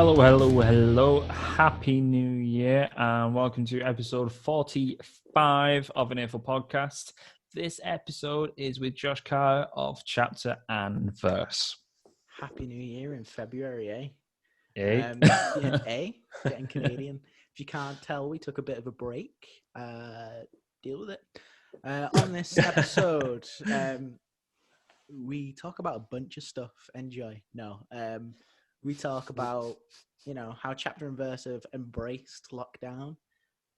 Hello. Happy New Year, and welcome to episode 45 of an Earful podcast. This episode is with Josh Carr of Chapter and Verse. Happy New Year in February, Eh? Getting Canadian. If you can't tell, we took a bit of a break. Deal with it. On this episode, we talk about a bunch of stuff. Enjoy. We talk about, how Chapter and Verse have embraced lockdown,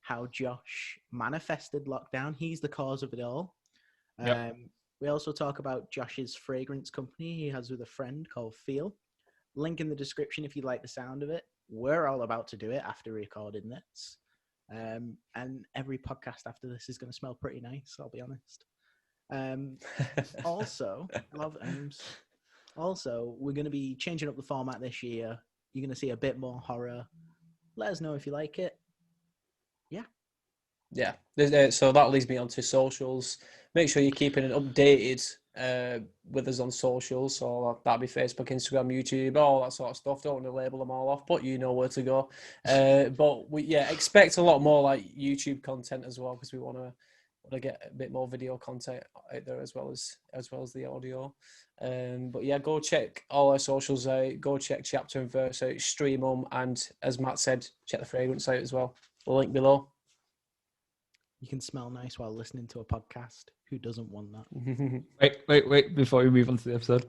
how Josh manifested lockdown. He's the cause of it all. Yep. We also talk about Josh's fragrance company he has with a friend called Fiole. Link in the description if you like the sound of it. We're all about to do it after recording this. And every podcast after this is going to smell pretty nice, I'll be honest. Also, love M's. Also, we're going to be changing up the format this year. You're going to see a bit more horror. Let us know if you like it. Yeah. So that leads me on to socials. Make sure you're keeping it updated with us on socials. So that'll be Facebook, Instagram, YouTube, all that sort of stuff. Don't want to label them all off, but you know where to go. But expect a lot more like YouTube content as well, because we want to get a bit more video content out there as well as the audio. But yeah, go check all our socials out. Go check Chapter and Verse out, stream them, and as Matt said, check the fragrance out as well. The link below. You can smell nice while listening to a podcast. Who doesn't want that? Wait, before we move on to the episode.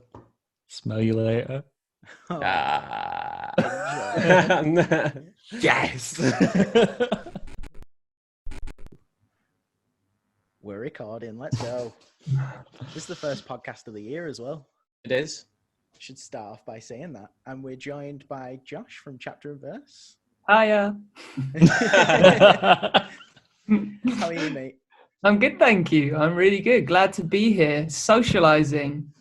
Smell you later. Oh, Yes! we're recording. Let's go. This is the first podcast of the year as well. It is. Should start off by saying that. And we're joined by Josh from Chapter and Verse. Hiya. How are you, mate? I'm good, thank you. I'm really good. Glad to be here, socializing.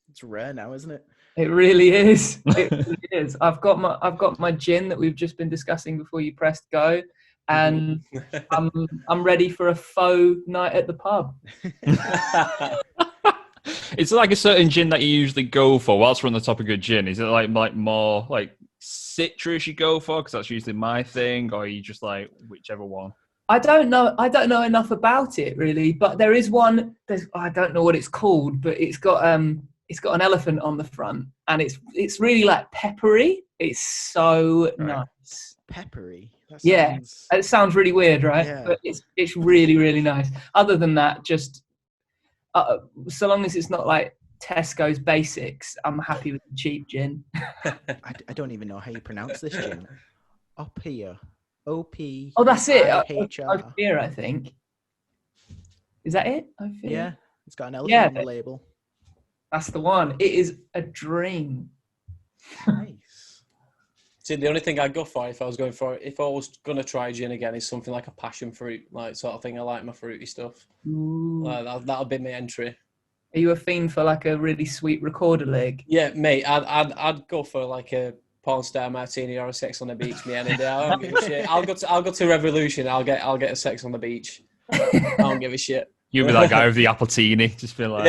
It's rare now, isn't it? It really is. It really is. I've got my gin that we've just been discussing before you pressed go, and I'm ready for a faux night at the pub. It's like a certain gin that you usually go for whilst we're on the topic of gin. Is it like more like citrus you go for? Because that's usually my thing, or are you just like whichever one? I don't know enough about it really, but there is one. I don't know what it's called, but it's got an elephant on the front, and it's really like peppery. It's so nice. Peppery. Yeah, it sounds really weird, right? Yeah. But it's really, really nice. Other than that, just so long as it's not like Tesco's basics, I'm happy with the cheap gin. I don't even know how you pronounce this gin. Opia. O-P. Oh, that's it. I-H-R. Ophir, I think. Is that it? Ophir? Yeah, it's got an elephant on the label. That's the one. It is a dream. Nice. See, the only thing I'd go for if I was going to try gin again is something like a passion fruit, like sort of thing. I like my fruity stuff. That'll be my entry. Are you a fiend for like a really sweet recorder leg? Yeah, mate. I'd go for like a porn star martini or a sex on the beach me any day. I don't give a shit. I'll go to Revolution. I'll get a sex on the beach. I don't give a shit. You'll be that guy with the appletini. Just feel like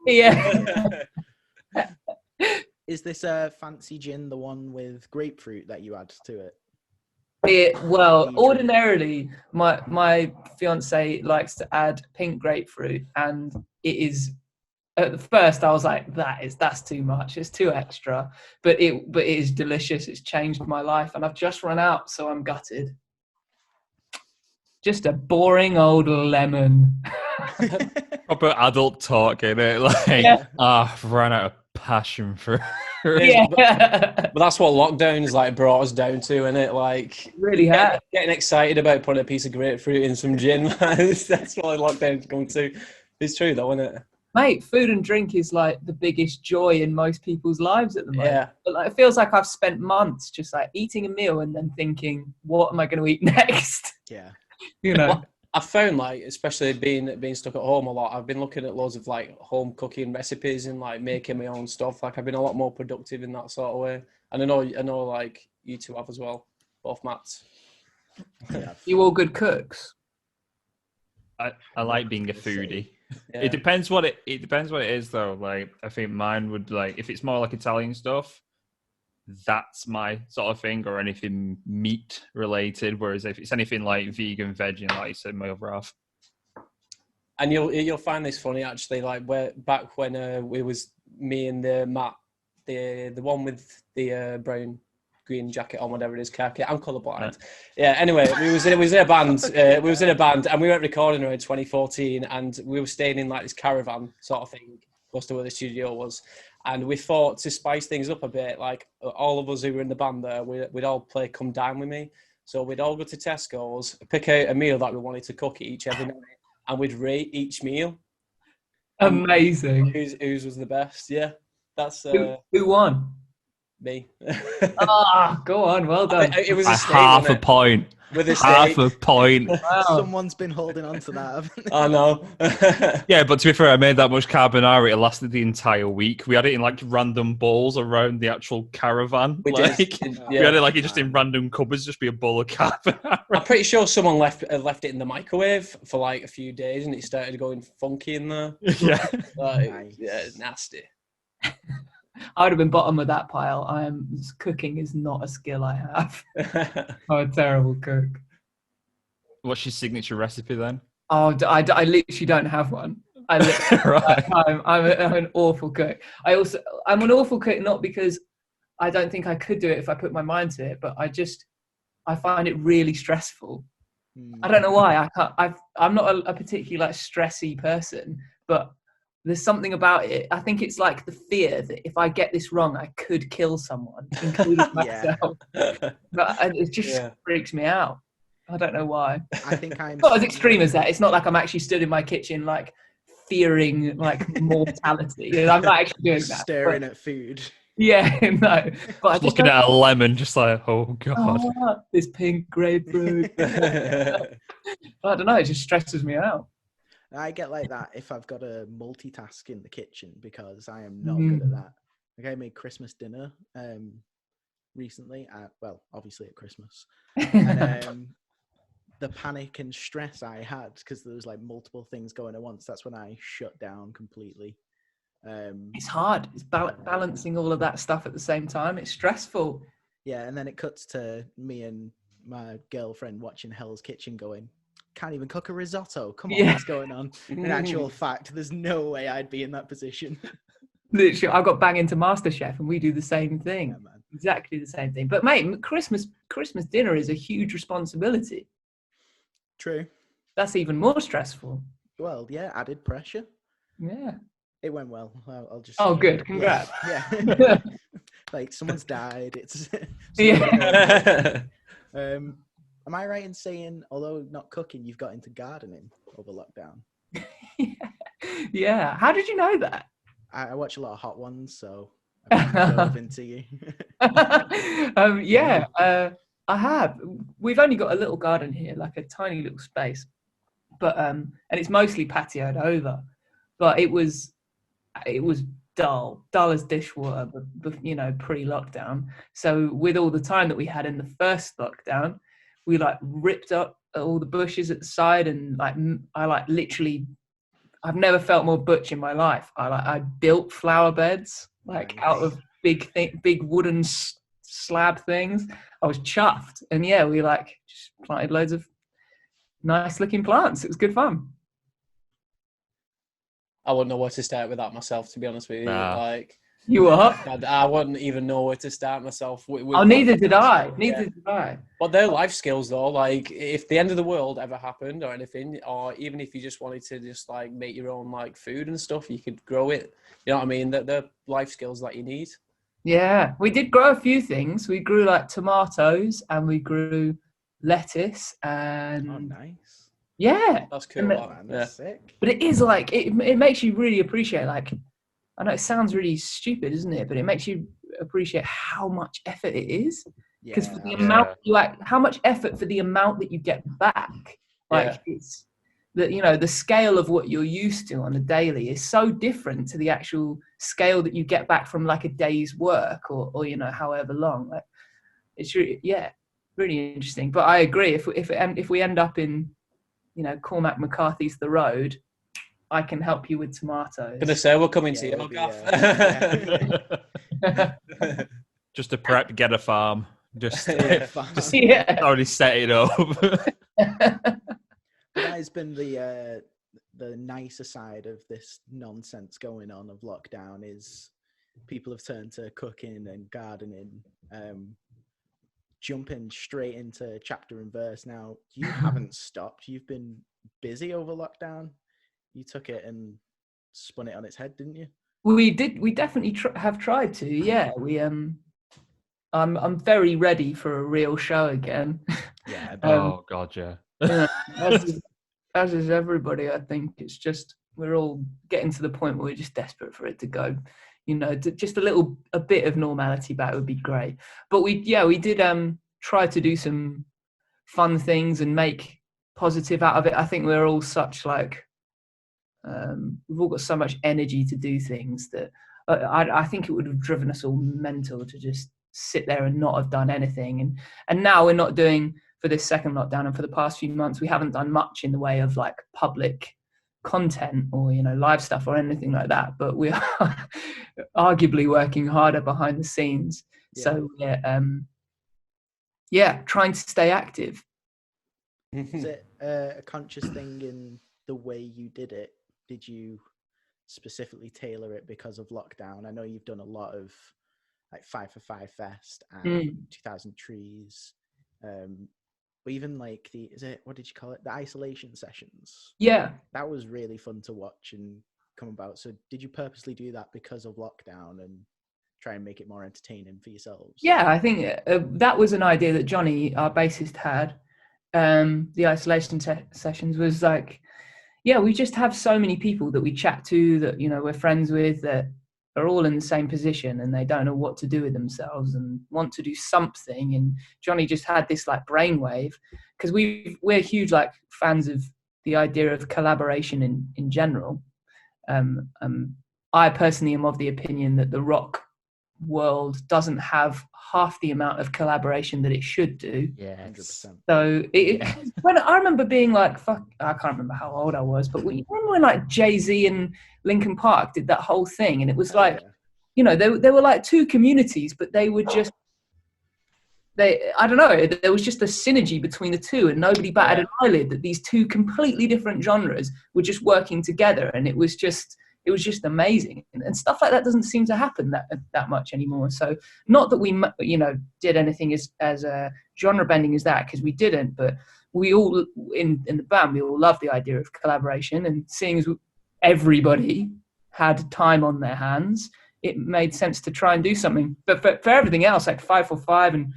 Yeah. Is this a fancy gin, the one with grapefruit that you add to it? Ordinarily, my fiance likes to add pink grapefruit, and it is. At first, I was like, that's too much. It's too extra. But it is delicious. It's changed my life, and I've just run out, so I'm gutted. Just a boring old lemon. proper adult talk, innit? I've run out of passion for. Yeah. But that's what lockdown's like brought us down to, innit? Like really has. Getting excited about putting a piece of grapefruit in some gin. That's what lockdown's come to. It's true though, isn't it? Mate, food and drink is like the biggest joy in most people's lives at the moment. Yeah. But like, it feels like I've spent months just like eating a meal and then thinking, what am I going to eat next? Yeah. Well, I've found like, especially being stuck at home a lot, I've been looking at loads of like home cooking recipes and like making my own stuff. Like I've been a lot more productive in that sort of way. And I know like you two have as well, both Matts. Yeah. You all good cooks? I like being a foodie. Yeah. It depends what it is though. Like I think mine would like if it's more like Italian stuff, that's my sort of thing, or anything meat related. Whereas if it's anything like vegan, veg, and like you said, my other half. And you'll find this funny actually. Like back when it was me and Matt, the one with the brown green jacket on, whatever it is, khaki. I'm colourblind. Yeah. Anyway, we was in a band. We was in a band, and we went recording around 2014, and we were staying in like this caravan sort of thing, close to where the studio was. And we thought to spice things up a bit, like all of us who were in the band there, we'd all play "Come Down With Me." So we'd all go to Tesco's, pick out a meal that we wanted to cook each every night, and we'd rate each meal. Amazing. Whose was the best? Yeah, that's Who won? me. Go on, well done. It was a steak, half a point. With a Half steak. a point. Wow. Someone's been holding on to that, haven't they? I know. Yeah, but to be fair, I made that much carbonara. It lasted the entire week. We had it in like random bowls around the actual caravan. We like, did. we had it like just in random cupboards, just be a bowl of carbonara. I'm pretty sure someone left it in the microwave for like a few days, and it started going funky in there. Yeah. Like, Nice. yeah, it's nasty. I would have been bottom of that pile. Cooking is not a skill I have. I'm a terrible cook. What's your signature recipe then? Oh, I literally don't have one. Right. I'm an awful cook. I'm an awful cook not because I don't think I could do it if I put my mind to it, but I find it really stressful. I don't know why. I'm not a particularly like stressy person, but there's something about it. I think it's like the fear that if I get this wrong, I could kill someone, including myself. But it just freaks me out. I don't know why. I think I'm not as extreme as that. It's not like I'm actually stood in my kitchen like fearing like mortality. I'm not actually doing that. Staring at food. Yeah, no. But Just looking at a lemon, just like, oh god, this pink grapefruit. I don't know. It just stresses me out. I get like that if I've got to multitask in the kitchen because I am not good at that. Like I made Christmas dinner recently obviously at Christmas. And the panic and stress I had because there was like multiple things going at once, that's when I shut down completely. It's hard. It's balancing all of that stuff at the same time. It's stressful. Yeah, and then it cuts to me and my girlfriend watching Hell's Kitchen going, can't even cook a risotto. Come on, what's going on? In actual fact, there's no way I'd be in that position. Literally, I got bang into MasterChef and we do the same thing. Yeah, man. Exactly the same thing. But mate, Christmas dinner is a huge responsibility. True. That's even more stressful. Well, yeah, added pressure. Yeah. It went well. I'll just. Oh, good. Congrats. Yeah. Like someone's died. It's. Yeah. Am I right in saying, although not cooking, you've got into gardening over lockdown? Yeah. How did you know that? I watch a lot of Hot Ones, so I'm relevant to you. I have. We've only got a little garden here, like a tiny little space, but and it's mostly patioed over. But it was dull as dishwater, but pre-lockdown. So with all the time that we had in the first lockdown, we like ripped up all the bushes at the side, and I've never felt more butch in my life. I built flower beds out of big wooden slab things. I was chuffed, and we just planted loads of nice looking plants. It was good fun. I wouldn't know where to start with that myself, to be honest with you. Nah. You are? I wouldn't even know where to start myself. Neither did I. Neither did I. But they're life skills, though. Like, if the end of the world ever happened or anything, or even if you just wanted to just, like, make your own, like, food and stuff, you could grow it. You know what I mean? They're life skills that you need. Yeah. We did grow a few things. We grew, like, tomatoes, and we grew lettuce, and... Oh, nice. Yeah. That's cool. Man, that's sick. But it is, like, it makes you really appreciate, like... I know it sounds really stupid, isn't it? But it makes you appreciate how much effort it is. Because for the amount how much effort for the amount that you get back, it's the scale of what you're used to on a daily is so different to the actual scale that you get back from like a day's work or however long. Like, it's really really interesting. But I agree. If we end up in Cormac McCarthy's The Road, I can help you with tomatoes. I'm gonna say we're coming to you. Just to prep, get a farm. Just Yeah. already set it up. But that has been the nicer side of this nonsense going on of lockdown is people have turned to cooking and gardening, jumping straight into chapter and verse. Now, you haven't stopped. You've been busy over lockdown. You took it and spun it on its head, didn't you? We did. We definitely have tried to. Yeah, I'm very ready for a real show again. Yeah. Oh God, yeah. As is everybody. I think it's just we're all getting to the point where we're just desperate for it to go. Just a bit of normality back would be great. But we did try to do some fun things and make positive out of it. I think we're all such like we've all got so much energy to do things that I think it would have driven us all mental to just sit there and not have done anything. And now we're not doing, for this second lockdown and for the past few months, we haven't done much in the way of like public content or live stuff or anything like that. But we are arguably working harder behind the scenes. Yeah. So trying to stay active. Is it a conscious thing in the way you did it? Did you specifically tailor it because of lockdown? I know you've done a lot of like 5 for 5 Fest and 2000 Trees, but even like what did you call it? The isolation sessions. Yeah, that was really fun to watch and come about. So did you purposely do that because of lockdown and try and make it more entertaining for yourselves? Yeah, I think that was an idea that Johnny, our bassist, had. The isolation sessions was like, we just have so many people that we chat to that we're friends with that are all in the same position and they don't know what to do with themselves and want to do something. And Johnny just had this like brainwave because we're huge like fans of the idea of collaboration in general. I personally am of the opinion that the rock world doesn't have half the amount of collaboration that it should do. Yeah, 100%. So when I remember being like, fuck, I can't remember how old I was, but remember when like Jay-Z and Linkin Park did that whole thing, and it was there were like two communities, but they were just I don't know, there was just a synergy between the two, and nobody batted an eyelid that these two completely different genres were just working together, and it was just amazing. And stuff like that doesn't seem to happen that much anymore. So not that we did anything as genre bending as that, because we didn't, but we all in the band, we all love the idea of collaboration, and seeing as everybody had time on their hands, it made sense to try and do something. But for everything else, like 5 for 5 and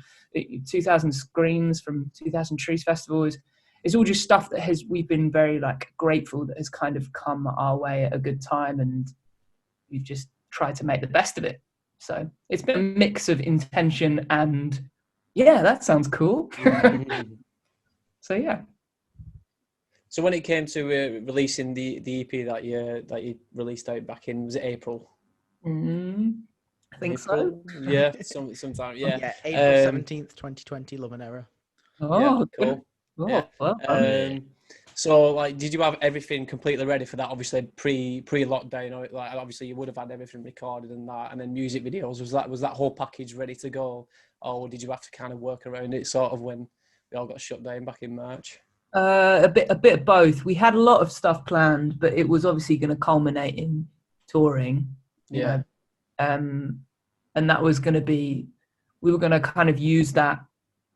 2000 Screens from 2000 Trees Festival is all just stuff that we've been very like grateful that has kind of come our way at a good time, and we've just tried to make the best of it. So it's been a mix of intention and that sounds cool. So yeah. So when it came to releasing the EP that you released out back in, was it April? I think April? So. Yeah, sometime. Yeah. Yeah, April 17th, 2020, Love and Error. Oh, yeah, cool. Oh, yeah. Well, so like, did you have everything completely ready for that? Obviously pre-lockdown, like obviously you would have had everything recorded and that, and then music videos, was that whole package ready to go, or did you have to kind of work around it sort of when we all got shut down back in March? A bit of both. We had a lot of stuff planned, but it was obviously going to culminate in touring. You know? And that was going to be, we were going to kind of use that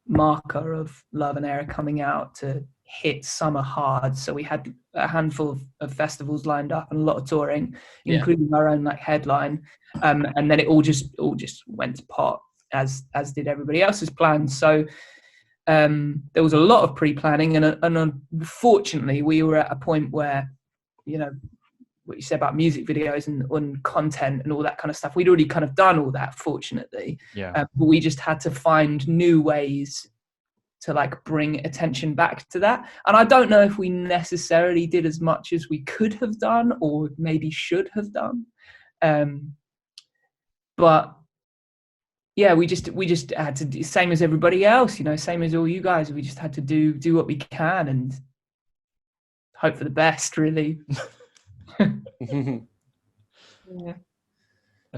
marker of Love and Error coming out to hit summer hard. So we had a handful of festivals lined up and a lot of touring, including our own like headline. And then it all just went to pot as did everybody else's plans. So there was a lot of pre-planning, and unfortunately we were at a point where, what you said about music videos and content and all that kind of stuff, we'd already kind of done all that, fortunately. But we just had to find new ways to like bring attention back to that. And I don't know if we necessarily did as much as we could have done or maybe should have done. But yeah, we just had to do, same as everybody else, same as all you guys, we just had to do what we can and hope for the best, really. I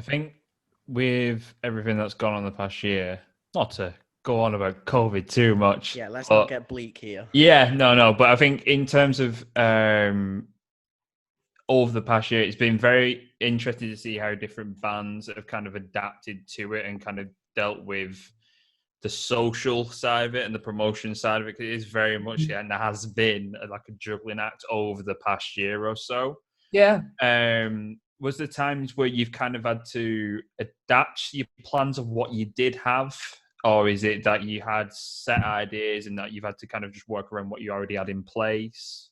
think with everything that's gone on the past year, not to go on about COVID too much. Yeah, let's but not get bleak here. Yeah, no. But I think in terms of over the past year, it's been very interesting to see how different bands have kind of adapted to it and kind of dealt with the social side of it and the promotion side of it. It is very much, and there has been like a juggling act over the past year or so. Yeah. Was there times where you've kind of had to adapt your plans of what you did have? Or is it that you had set ideas and that you've had to kind of just work around what you already had in place?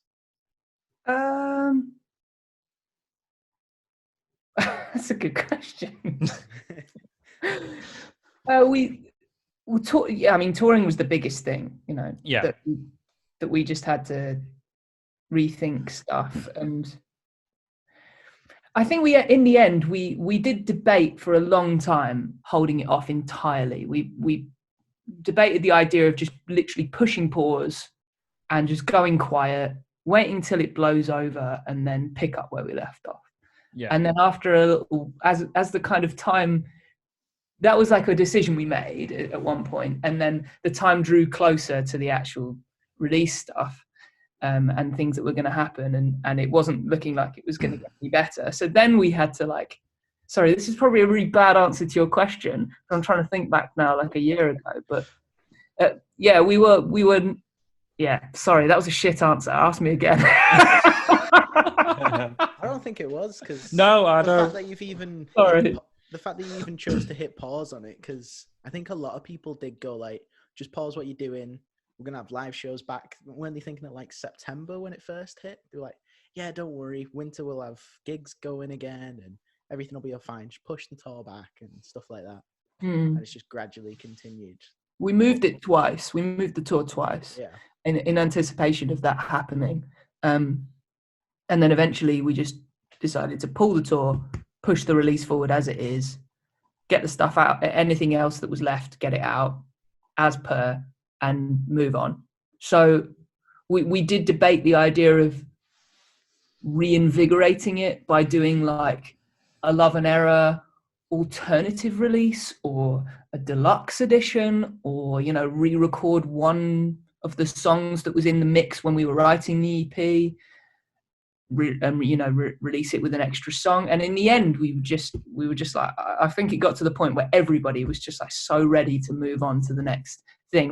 That's a good question. Touring was the biggest thing, Yeah. that we just had to rethink stuff. And I think in the end, we did debate for a long time, holding it off entirely. We debated the idea of just literally pushing pause and just going quiet, waiting till it blows over, and then pick up where we left off. Yeah. And then after a little, as the kind of time, that was like a decision we made at one point, and then the time drew closer to the actual release stuff, and things that were going to happen, and it wasn't looking like it was going to get any better. So then we had to sorry, this is probably a really bad answer to your question. I'm trying to think back now, like a year ago, but yeah, we were. Yeah, sorry, that was a shit answer. Ask me again. I don't think it was, because no, I don't. The fact that you've even the fact that you even chose to hit pause on it, because I think a lot of people did go just pause what you're doing. We're gonna have live shows back. Weren't they thinking of September when it first hit? They were like, yeah, don't worry, winter we'll have gigs going again and everything will be fine. Just push the tour back and stuff like that. And it's just gradually continued. We moved it twice. We moved the tour twice. Yeah. In anticipation of that happening. And then eventually we just decided to pull the tour, push the release forward as it is, get the stuff out, anything else that was left, get it out as per, and move on. So we did debate the idea of reinvigorating it by doing a Love and Error alternative release or a deluxe edition, or re-record one of the songs that was in the mix when we were writing the EP, release it with an extra song. And in the end, we were just I think it got to the point where everybody was just so ready to move on to the next thing.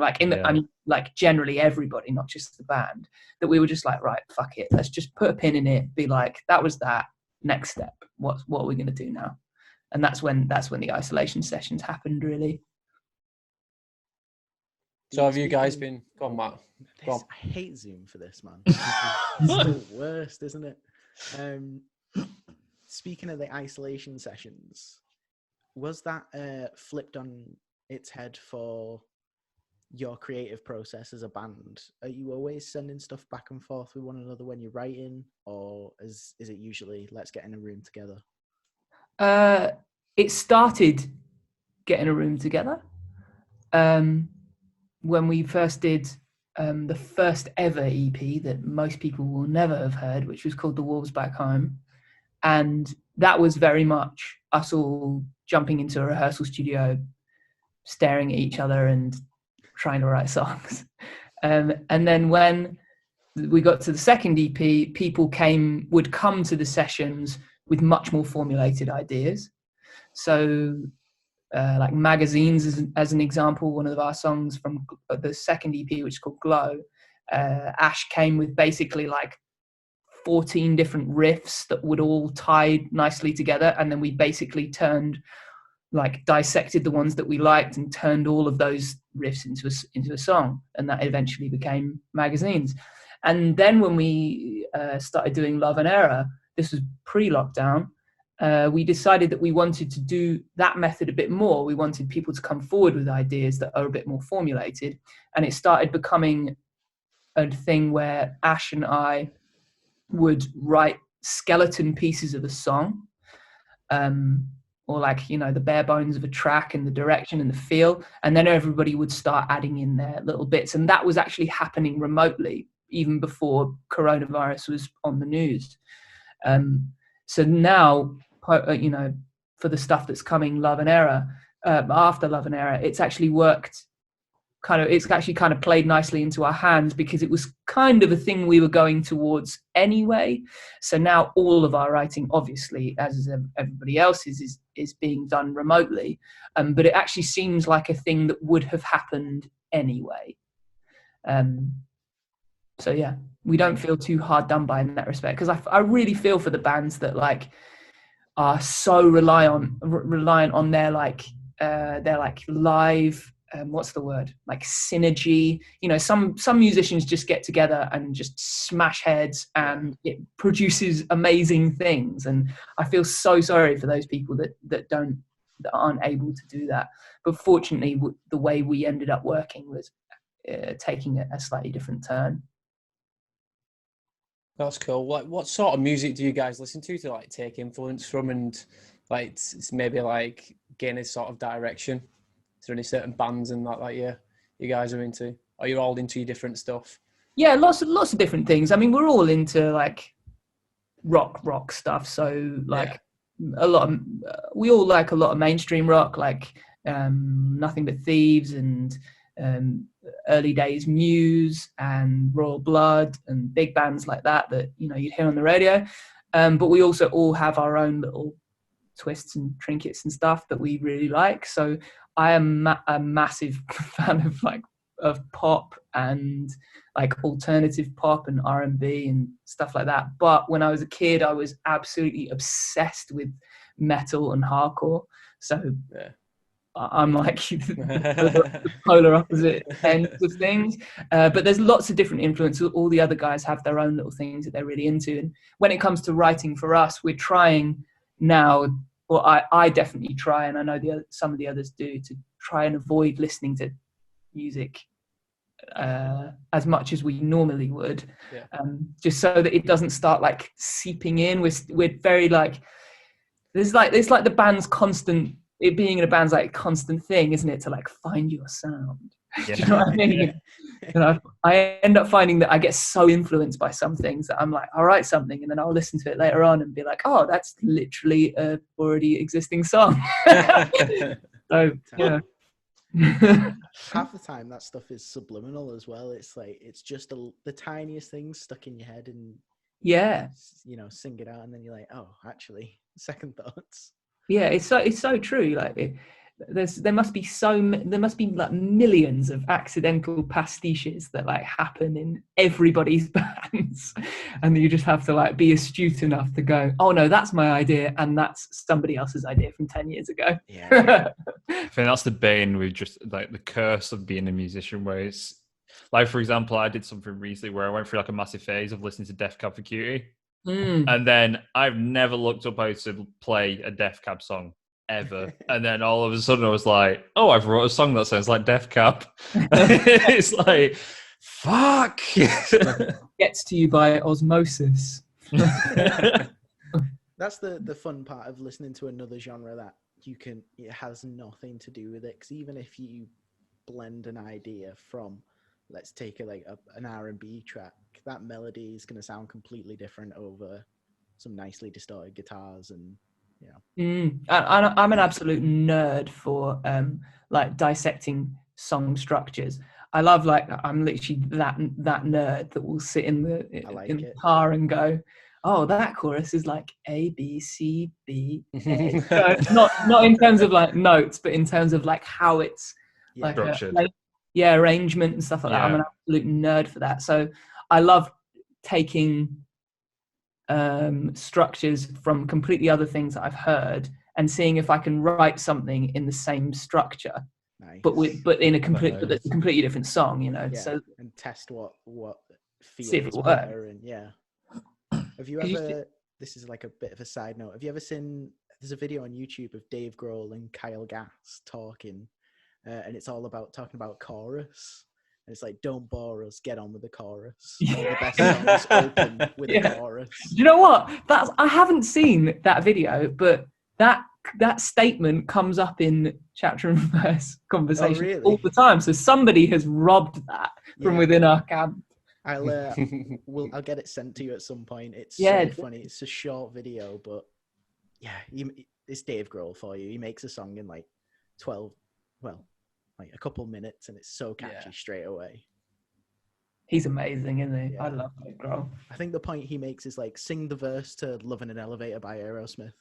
Generally everybody, not just the band, that we were just right, fuck it, let's just put a pin in it, be that was that, next step, what are we going to do now? And that's when the isolation sessions happened, really. So have you guys been... Go on, Matt. Go on. I hate Zoom for this, man. It's the worst, isn't it? Speaking of the isolation sessions, was that flipped on its head for your creative process as a band? Are you always sending stuff back and forth with one another when you're writing, or is it usually let's get in a room together? It started getting a room together. When we first did the first ever EP that most people will never have heard, which was called The Wolves Back Home. And that was very much us all jumping into a rehearsal studio, staring at each other and trying to write songs. And then when we got to the second EP, people would come to the sessions with much more formulated ideas. So Magazines, as an example, one of our songs from the second EP, which is called Glow, Ash came with basically 14 different riffs that would all tie nicely together, and then we basically dissected the ones that we liked and turned all of those riffs into a song, and that eventually became Magazines. And then when we started doing Love and Error, this was pre-lockdown, we decided that we wanted to do that method a bit more. We wanted people to come forward with ideas that are a bit more formulated. And it started becoming a thing where Ash and I would write skeleton pieces of a song, or the bare bones of a track and the direction and the feel. And then everybody would start adding in their little bits. And that was actually happening remotely, even before coronavirus was on the news. So now, for the stuff that's coming Love and Error, after Love and Error, it's actually worked it's actually kind of played nicely into our hands, because it was kind of a thing we were going towards anyway. So now all of our writing, obviously, as is everybody else's, is being done remotely. But it actually seems like a thing that would have happened anyway. So yeah, we don't feel too hard done by in that respect, because I really feel for the bands that like are so reliant on their live, what's the word, like synergy. You know, some musicians just get together and just smash heads, and it produces amazing things. And I feel so sorry for those people that aren't able to do that. But fortunately, the way we ended up working was taking a slightly different turn. That's cool. What sort of music do you guys listen to like take influence from, and like it's maybe like gain a sort of direction? Is there any certain bands and that you guys are into? Are you all into your different stuff? Yeah, lots of different things. I mean, we're all into like rock stuff. So like we all like a lot of mainstream rock, like Nothing But Thieves and early days Muse and Royal Blood and big bands like that you'd hear on the radio. But we also all have our own little twists and trinkets and stuff that we really like. So I am a massive fan of pop and like alternative pop and R&B and stuff like that. But when I was a kid, I was absolutely obsessed with metal and hardcore. So I'm like the polar opposite ends of things. But there's lots of different influences. All the other guys have their own little things that they're really into. And when it comes to writing for us, we're trying now, well, I definitely try, and I know some of the others do, to try and avoid listening to music as much as we normally would, just so that it doesn't start like seeping in. We're very like, it's like the band's constant. It being in a band's like a constant thing, isn't it? To like find your sound. Do you know what I mean? I end up finding that I get so influenced by some things that I'm like, I'll write something and then I'll listen to it later on and be like, oh, that's literally a already existing song. So yeah. Half the time that stuff is subliminal as well. It's like it's just the tiniest things stuck in your head, and sing it out, and then you're like, oh, actually, second thoughts. Yeah, it's so true. Like there must be like millions of accidental pastiches that like happen in everybody's bands, and you just have to like be astute enough to go, oh no, that's my idea, and that's somebody else's idea from 10 years ago. Yeah, I think that's the bane with just like the curse of being a musician, where it's like, for example, I did something recently where I went through like a massive phase of listening to Def Cab for Cutie. And then I've never looked up how to play a Def Cab song ever. And then all of a sudden I was like, oh, I've wrote a song that sounds like Def Cab. It's like, fuck. Gets to you by osmosis. That's the fun part of listening to another genre that it has nothing to do with it. Because even if you blend an idea from, let's take an R&B track, that melody is going to sound completely different over some nicely distorted guitars, and I'm an absolute nerd for like dissecting song structures. I love, like, I'm literally that nerd that will sit in the car and go, oh, that chorus is like A, B, C, B, A. So not in terms of like notes, but in terms of like how it's like arrangement and stuff like that. I'm an absolute nerd for that. So I love taking structures from completely other things that I've heard and seeing if I can write something in the same structure, but in a completely different song, So and test what feels see if it better. And have you ever? This is like a bit of a side note. Have you ever seen? There's a video on YouTube of Dave Grohl and Kyle Gass talking, and it's all about talking about chorus. And it's like, don't bore us, get on with the chorus. All the best songs open with a chorus. Do you know what? I haven't seen that video, but that statement comes up in chapter and verse conversation all the time. So somebody has robbed that from within our camp. I'll get it sent to you at some point. It's so funny. It's a short video, but it's Dave Grohl for you. He makes a song in like 12, well, like a couple minutes, and it's so catchy straight away. He's amazing, isn't he? Yeah. I love Dave Grohl. I think the point he makes is like sing the verse to "Love in an Elevator" by Aerosmith.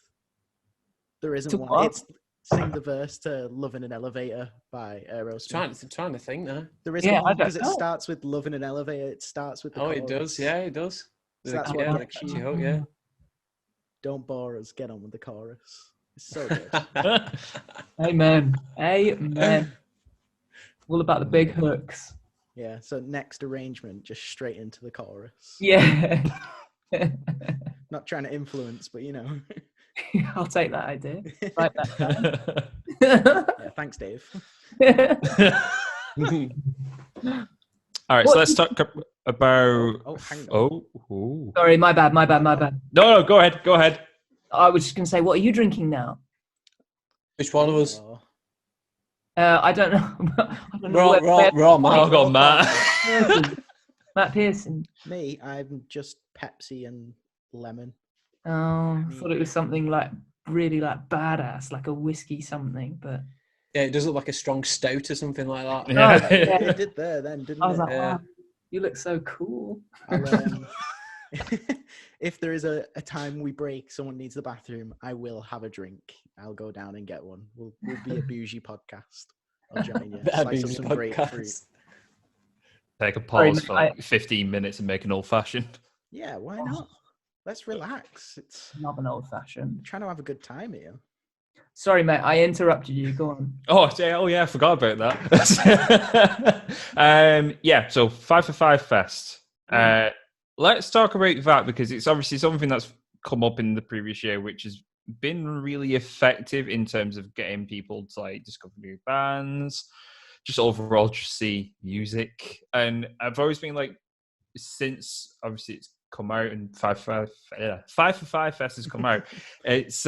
There isn't To one. what? It's sing the verse to "Love in an Elevator" by Aerosmith. Trying to think now. There isn't Yeah, I one don't because it know. starts with "Love in an Elevator." It starts with the Oh, chorus. it does. Yeah, it does. So that's what Yeah, gets catchy you. hook, yeah. Don't bore us. Get on with the chorus. It's so good. Amen. Amen. All about the big hooks. Yeah. So next arrangement, just straight into the chorus. Yeah. Not trying to influence, but you know. I'll take that idea. Write that down. Yeah. Thanks, Dave. All right, so let's talk about. Oh, hang on. Oh. Sorry, my bad. No, go ahead. I was just going to say, what are you drinking now? Which one of us? Oh. I don't know. I don't know Raw, man. Oh, God, Matt. Matt Pearson. Me, I'm just Pepsi and lemon. Oh, I thought it was something like really like badass, like a whiskey something, but Yeah, it does look like a strong stout or something like that. Yeah. Oh, yeah. It did there then, didn't I was it? like, wow, you look so cool. If there is a time we break, someone needs the bathroom, I will have a drink. I'll go down and get one. We'll be a bougie podcast. I'll join you. That'd Slice be up some podcast. grapefruit. Take a pause Sorry, for mate, like 15 minutes and make an old fashioned. Yeah, why not? Let's relax. It's Not an old fashioned. I'm trying to have a good time here. Sorry, mate, I interrupted you. Go on. Oh yeah, I forgot about that. Yeah, so 5 for 5 Fest. Let's talk about that because it's obviously something that's come up in the previous year, which has been really effective in terms of getting people to like discover new bands, just overall just see music. And I've always been like, since obviously it's come out and 5 for 5 Fest has come out, it's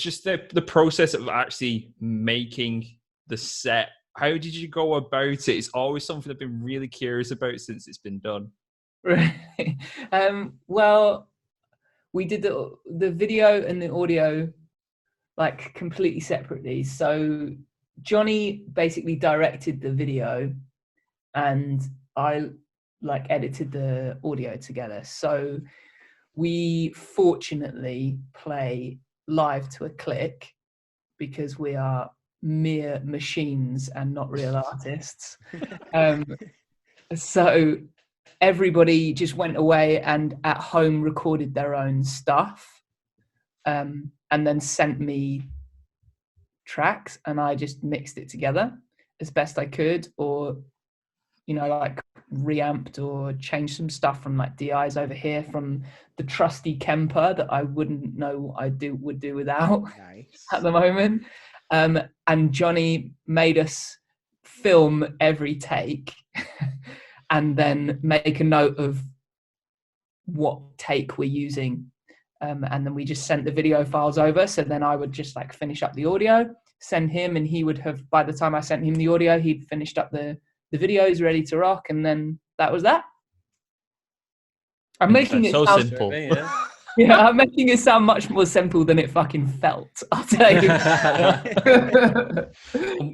just the process of actually making the set. How did you go about it? It's always something I've been really curious about since it's been done. Right. Well, we did the video and the audio like completely separately. So Johnny basically directed the video and I like edited the audio together. So we fortunately play live to a click because we are mere machines and not real artists. So everybody just went away and at home recorded their own stuff, and then sent me tracks and I just mixed it together as best I could, or like reamped or changed some stuff from like DIs over here from the trusty Kemper that I wouldn't know what I would do without. Nice. At the moment. And Johnny made us film every take and then make a note of what take we're using. And then we just sent the video files over. So then I would just like finish up the audio, send him, and he would have, by the time I sent him the audio, he'd finished up the videos ready to rock. And then that was that. I'm making it so sound simple. Yeah, I'm making it sound much more simple than it fucking felt, I'll tell you.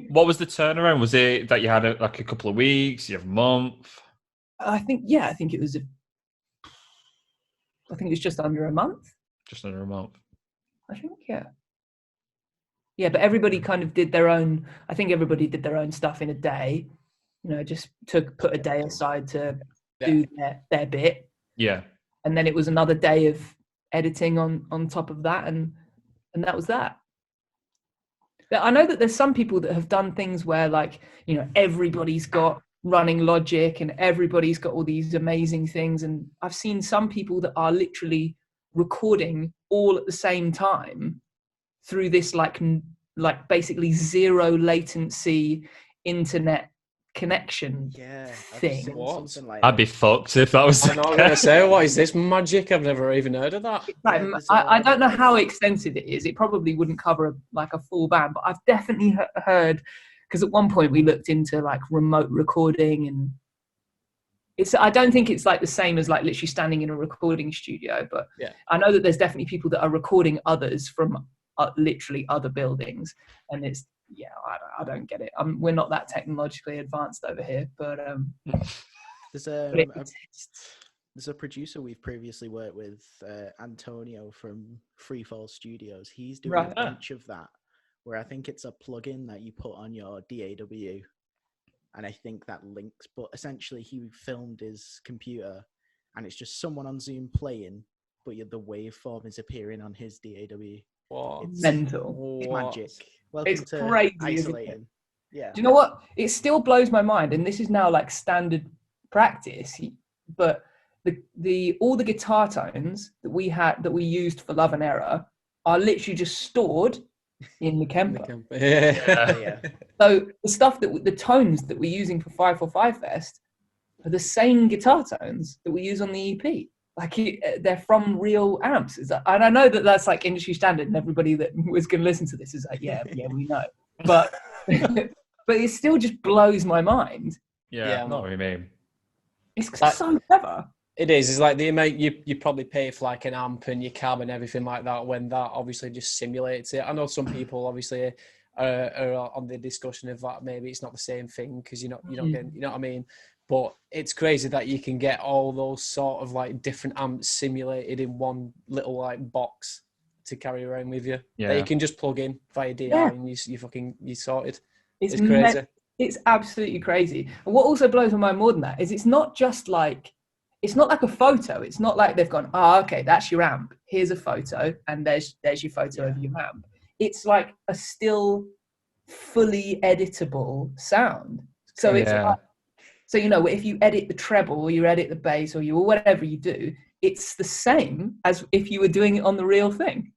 What was the turnaround? Was it that you had a couple of weeks, you have a month? I think it was just under a month. Just under a month. I think, yeah. Yeah, but everybody kind of did their own, I think everybody did their own stuff in a day. Just put a day aside to do their bit. Yeah. And then it was another day of editing on top of that, and that was that. I know that there's some people that have done things where like, everybody's got running Logic and everybody's got all these amazing things, and I've seen some people that are literally recording all at the same time through this like basically zero latency internet connection thing. Something like I'd be fucked if that was. I'm not going to say, what is this magic? I've never even heard of that. Like, I don't know how extensive it is. It probably wouldn't cover a full band, but I've definitely heard, because at one point we looked into like remote recording, and I don't think it's like the same as like literally standing in a recording studio, but I know that there's definitely people that are recording others from literally other buildings, and it's I don't get it. We're not that technologically advanced over here, but There's but it exists. there's a producer we've previously worked with, Antonio from Freefall Studios. He's doing Right. a bunch of that, where I think it's a plugin that you put on your DAW, and I think that links. But essentially, he filmed his computer, and it's just someone on Zoom playing, but the waveform is appearing on his DAW. What? It's Mental. magic. Welcome It's to crazy, isn't it? isolating. Yeah. Do you know what? It still blows my mind, and this is now like standard practice. But the all the guitar tones that we used for Love and Error are literally just stored in the Kemper. Yeah. So the stuff the tones that we're using for 545 Fest are the same guitar tones that we use on the EP. Like they're from real amps. And I know that that's like industry standard, and everybody that was going to listen to this is like, yeah, we know. But but it still just blows my mind. Yeah, I know what you mean. It's so clever. It is. It's like the amount you probably pay for like an amp and your cab and everything like that, when that obviously just simulates it. I know some people obviously are on the discussion of that maybe it's not the same thing because you're not getting, you know what I mean? But it's crazy that you can get all those sort of like different amps simulated in one little like box to carry around with you. Yeah. That you can just plug in via DI and you sorted. It's crazy. It's absolutely crazy. And what also blows my mind more than that is it's not like a photo. It's not like they've gone, okay, that's your amp. Here's a photo, and there's your photo of your amp. It's like a still fully editable sound. So it's like, so if you edit the treble or you edit the bass or whatever you do, it's the same as if you were doing it on the real thing.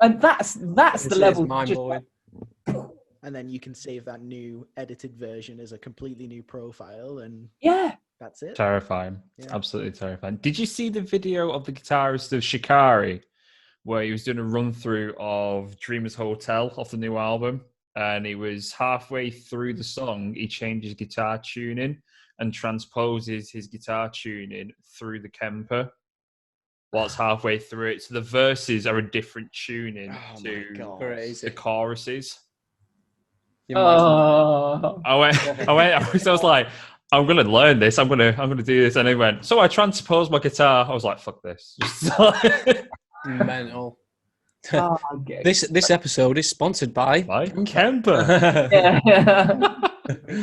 And that's the level. Mind-blowing. And then you can save that new edited version as a completely new profile, and that's it. Terrifying. Absolutely terrifying. Did you see the video of the guitarist of Shikari where he was doing a run through of Dreamers Hotel off the new album? And he was halfway through the song, he changes guitar tuning and transposes his guitar tuning through the Kemper whilst halfway through it. So the verses are a different tuning to the choruses. I was like, I'm gonna learn this. I'm gonna do this. And he went, so I transposed my guitar. I was like, fuck this. Mental. This episode is sponsored by Kemper.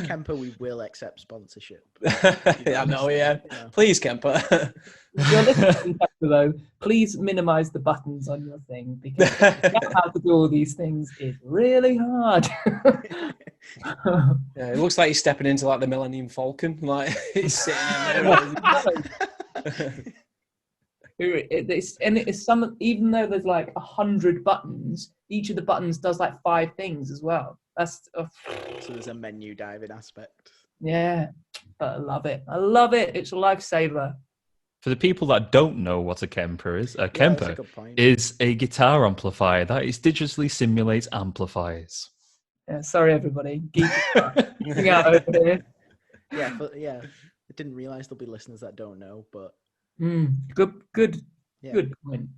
Kemper, we will accept sponsorship. I know, yeah. Please, Kemper. If you're listening to Kemper, though, please minimize the buttons on your thing, because how to do all these things is really hard. It looks like he's stepping into like the Millennium Falcon. Like he's sitting in there. It's some, even though there's like 100 buttons, each of the buttons does like 5 things as well. That's so there's a menu diving aspect. Yeah, but I love it. It's a lifesaver. For the people that don't know what a Kemper is, a Kemper is a guitar amplifier that digitally simulates amplifiers. Yeah, sorry everybody, geeking out over here. I didn't realize there'll be listeners that don't know, but good point.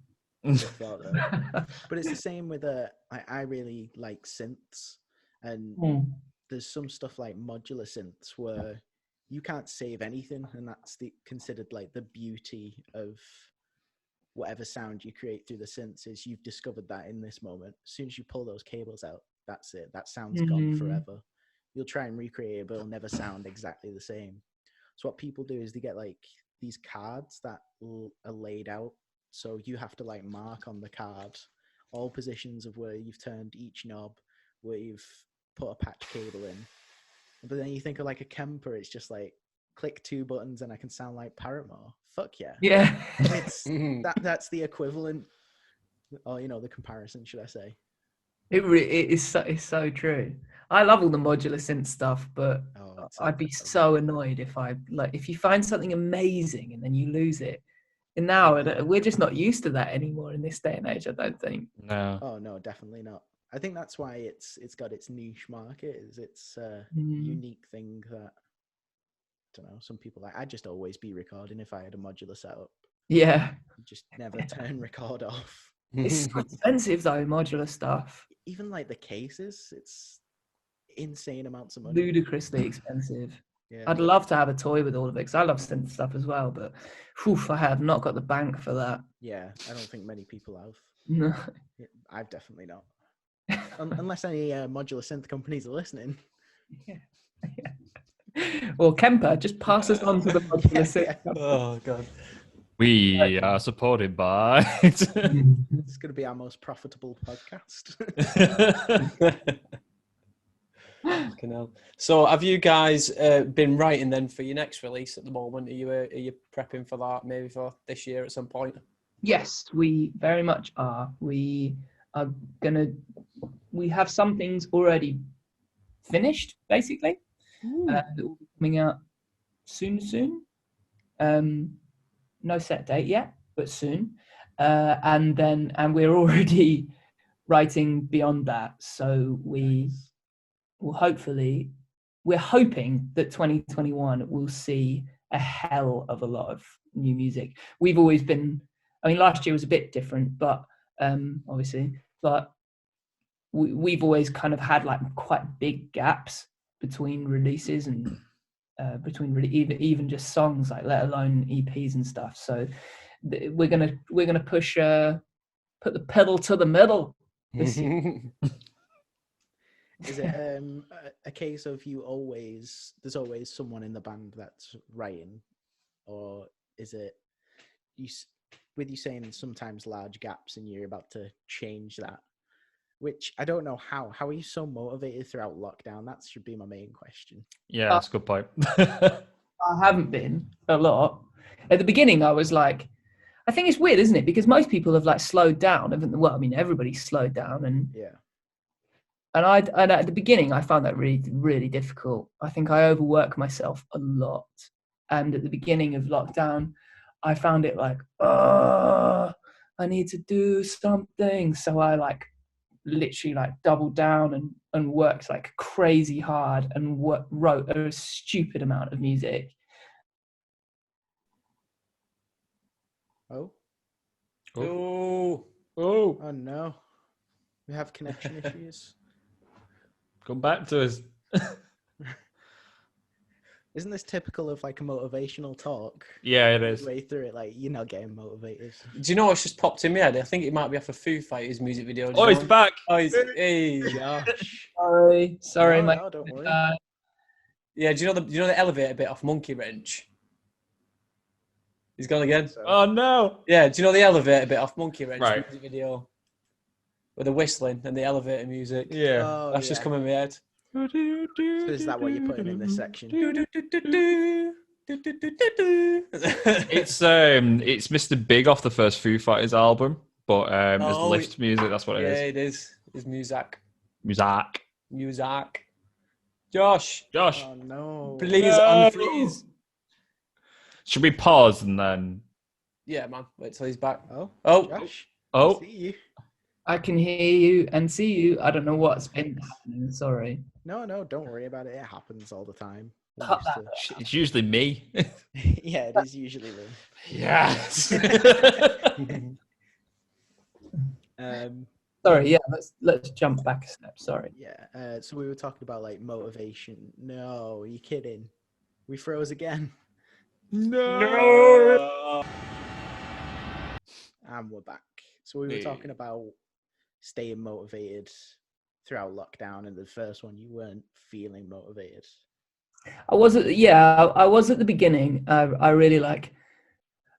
But it's the same with I really like synths, and there's some stuff like modular synths where you can't save anything, and that's considered like the beauty of whatever sound you create through the synths is you've discovered that in this moment. As soon as you pull those cables out, that's it. That sound's gone forever. You'll try and recreate it, but it'll never sound exactly the same. So what people do is they get like these cards that are laid out. So you have to like mark on the card all positions of where you've turned each knob, where you've put a patch cable in. But then you think of like a Kemper, it's just like click 2 buttons and I can sound like Paramore. Fuck yeah. Yeah. It's that's the equivalent, or the comparison, should I say. It's so true. I love all the modular synth stuff, but I'd be so annoyed if you find something amazing and then you lose it. And now we're just not used to that anymore in this day and age, I don't think. No. Oh no, definitely not. I think that's why it's got its niche market. It's a unique thing that, I don't know, some people like. I'd just always be recording if I had a modular setup. Yeah. Just never turn record off. It's so expensive though, modular stuff. Even like the cases, it's insane amounts of money. Ludicrously expensive. Yeah. I'd love to have a toy with all of it because I love synth stuff as well, but I have not got the bank for that. Yeah, I don't think many people have. No. Yeah, I've definitely not. Unless any modular synth companies are listening. Or Kemper, just pass us on to the modular synth. Oh god. We are supported by. It's going to be our most profitable podcast. Fucking hell. So, have you guys been writing then for your next release at the moment? Are you prepping for that maybe for this year at some point? Yes, we very much are. We have some things already finished, basically. That will be coming out soon. No set date yet, but soon. And we're already writing beyond that. So we will we're hoping that 2021 will see a hell of a lot of new music. We've always been, I mean, last year was a bit different, but obviously, but we've always kind of had like quite big gaps between releases and even just songs, like let alone EPs and stuff. So we're gonna push put the pedal to the metal this year. Is it a case of there's always someone in the band that's writing, or is it with you saying sometimes large gaps and you're about to change that? Which I don't know how. How are you so motivated throughout lockdown? That should be my main question. Yeah, that's a good point. I haven't been a lot. At the beginning, I was like, I think it's weird, isn't it? Because most people have like slowed down. Well, I mean, everybody's slowed down, and at the beginning, I found that really, really difficult. I think I overwork myself a lot, and at the beginning of lockdown, I found it like, I need to do something. So I literally doubled down and worked like crazy hard and wrote a stupid amount of music. Oh no, we have connection issues. Come back to us. Isn't this typical of like a motivational talk? Yeah, it is. Way through it, like you're not getting motivated. Do you know what's just popped in my head? I think it might be off a Foo Fighters music video. Oh, he's back. Oh, hey. Josh. Sorry, mate. No, don't worry. Yeah, do you know the elevator bit off Monkey Wrench? He's gone again. Oh no. Yeah, do you know the elevator bit off Monkey Wrench Right. music video? With the whistling and the elevator music. Yeah. Oh, That's just come in my head. So is that what you're putting in this section? It's Mr. Big off the first Foo Fighters album, but it's lift music. That's what it is. Yeah, it is. It's music. Music. Josh. Oh no. Please unfreeze. Should we pause and then? Yeah, man. Wait till he's back. Oh. Josh. Oh. I see you. I can hear you and see you. I don't know what's been happening. Sorry. No, don't worry about it. It happens all the time. Cut that. It's usually me. Yeah, it is usually me. Yes. Sorry. Yeah. Let's jump back a step. Sorry. Yeah. So we were talking about like motivation. No, are you kidding? We froze again. No. And we're back. So we were talking about staying motivated throughout lockdown, and the first one you weren't feeling motivated. I was at the beginning. I really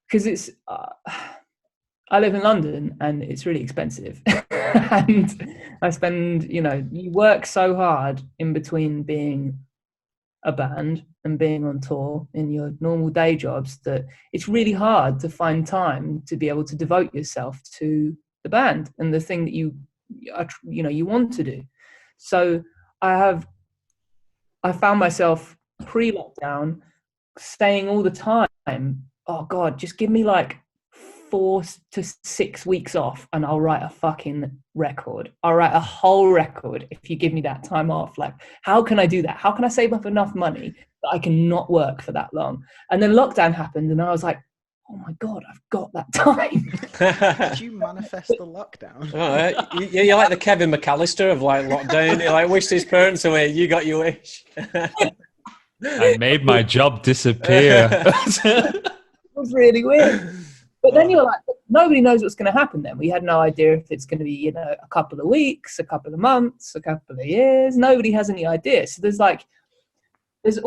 because it's I live in London and it's really expensive, and I spend you work so hard in between being a band and being on tour in your normal day jobs that it's really hard to find time to be able to devote yourself to the band and the thing that you want to do. So I found myself pre-lockdown saying all the time, oh God, just give me 4 to 6 weeks off and I'll write a fucking record. I'll write a whole record if you give me that time off. How can I do that? How can I save up enough money that I can not work for that long? And then lockdown happened and I was like, oh my God, I've got that time. Did you manifest the lockdown? You're like the Kevin McAllister of like lockdown. You like wished his parents away. You got your wish. I made my job disappear. It was really weird. But then you're like, nobody knows what's going to happen then. We had no idea if it's going to be, you know, a couple of weeks, a couple of months, a couple of years. Nobody has any idea. So it's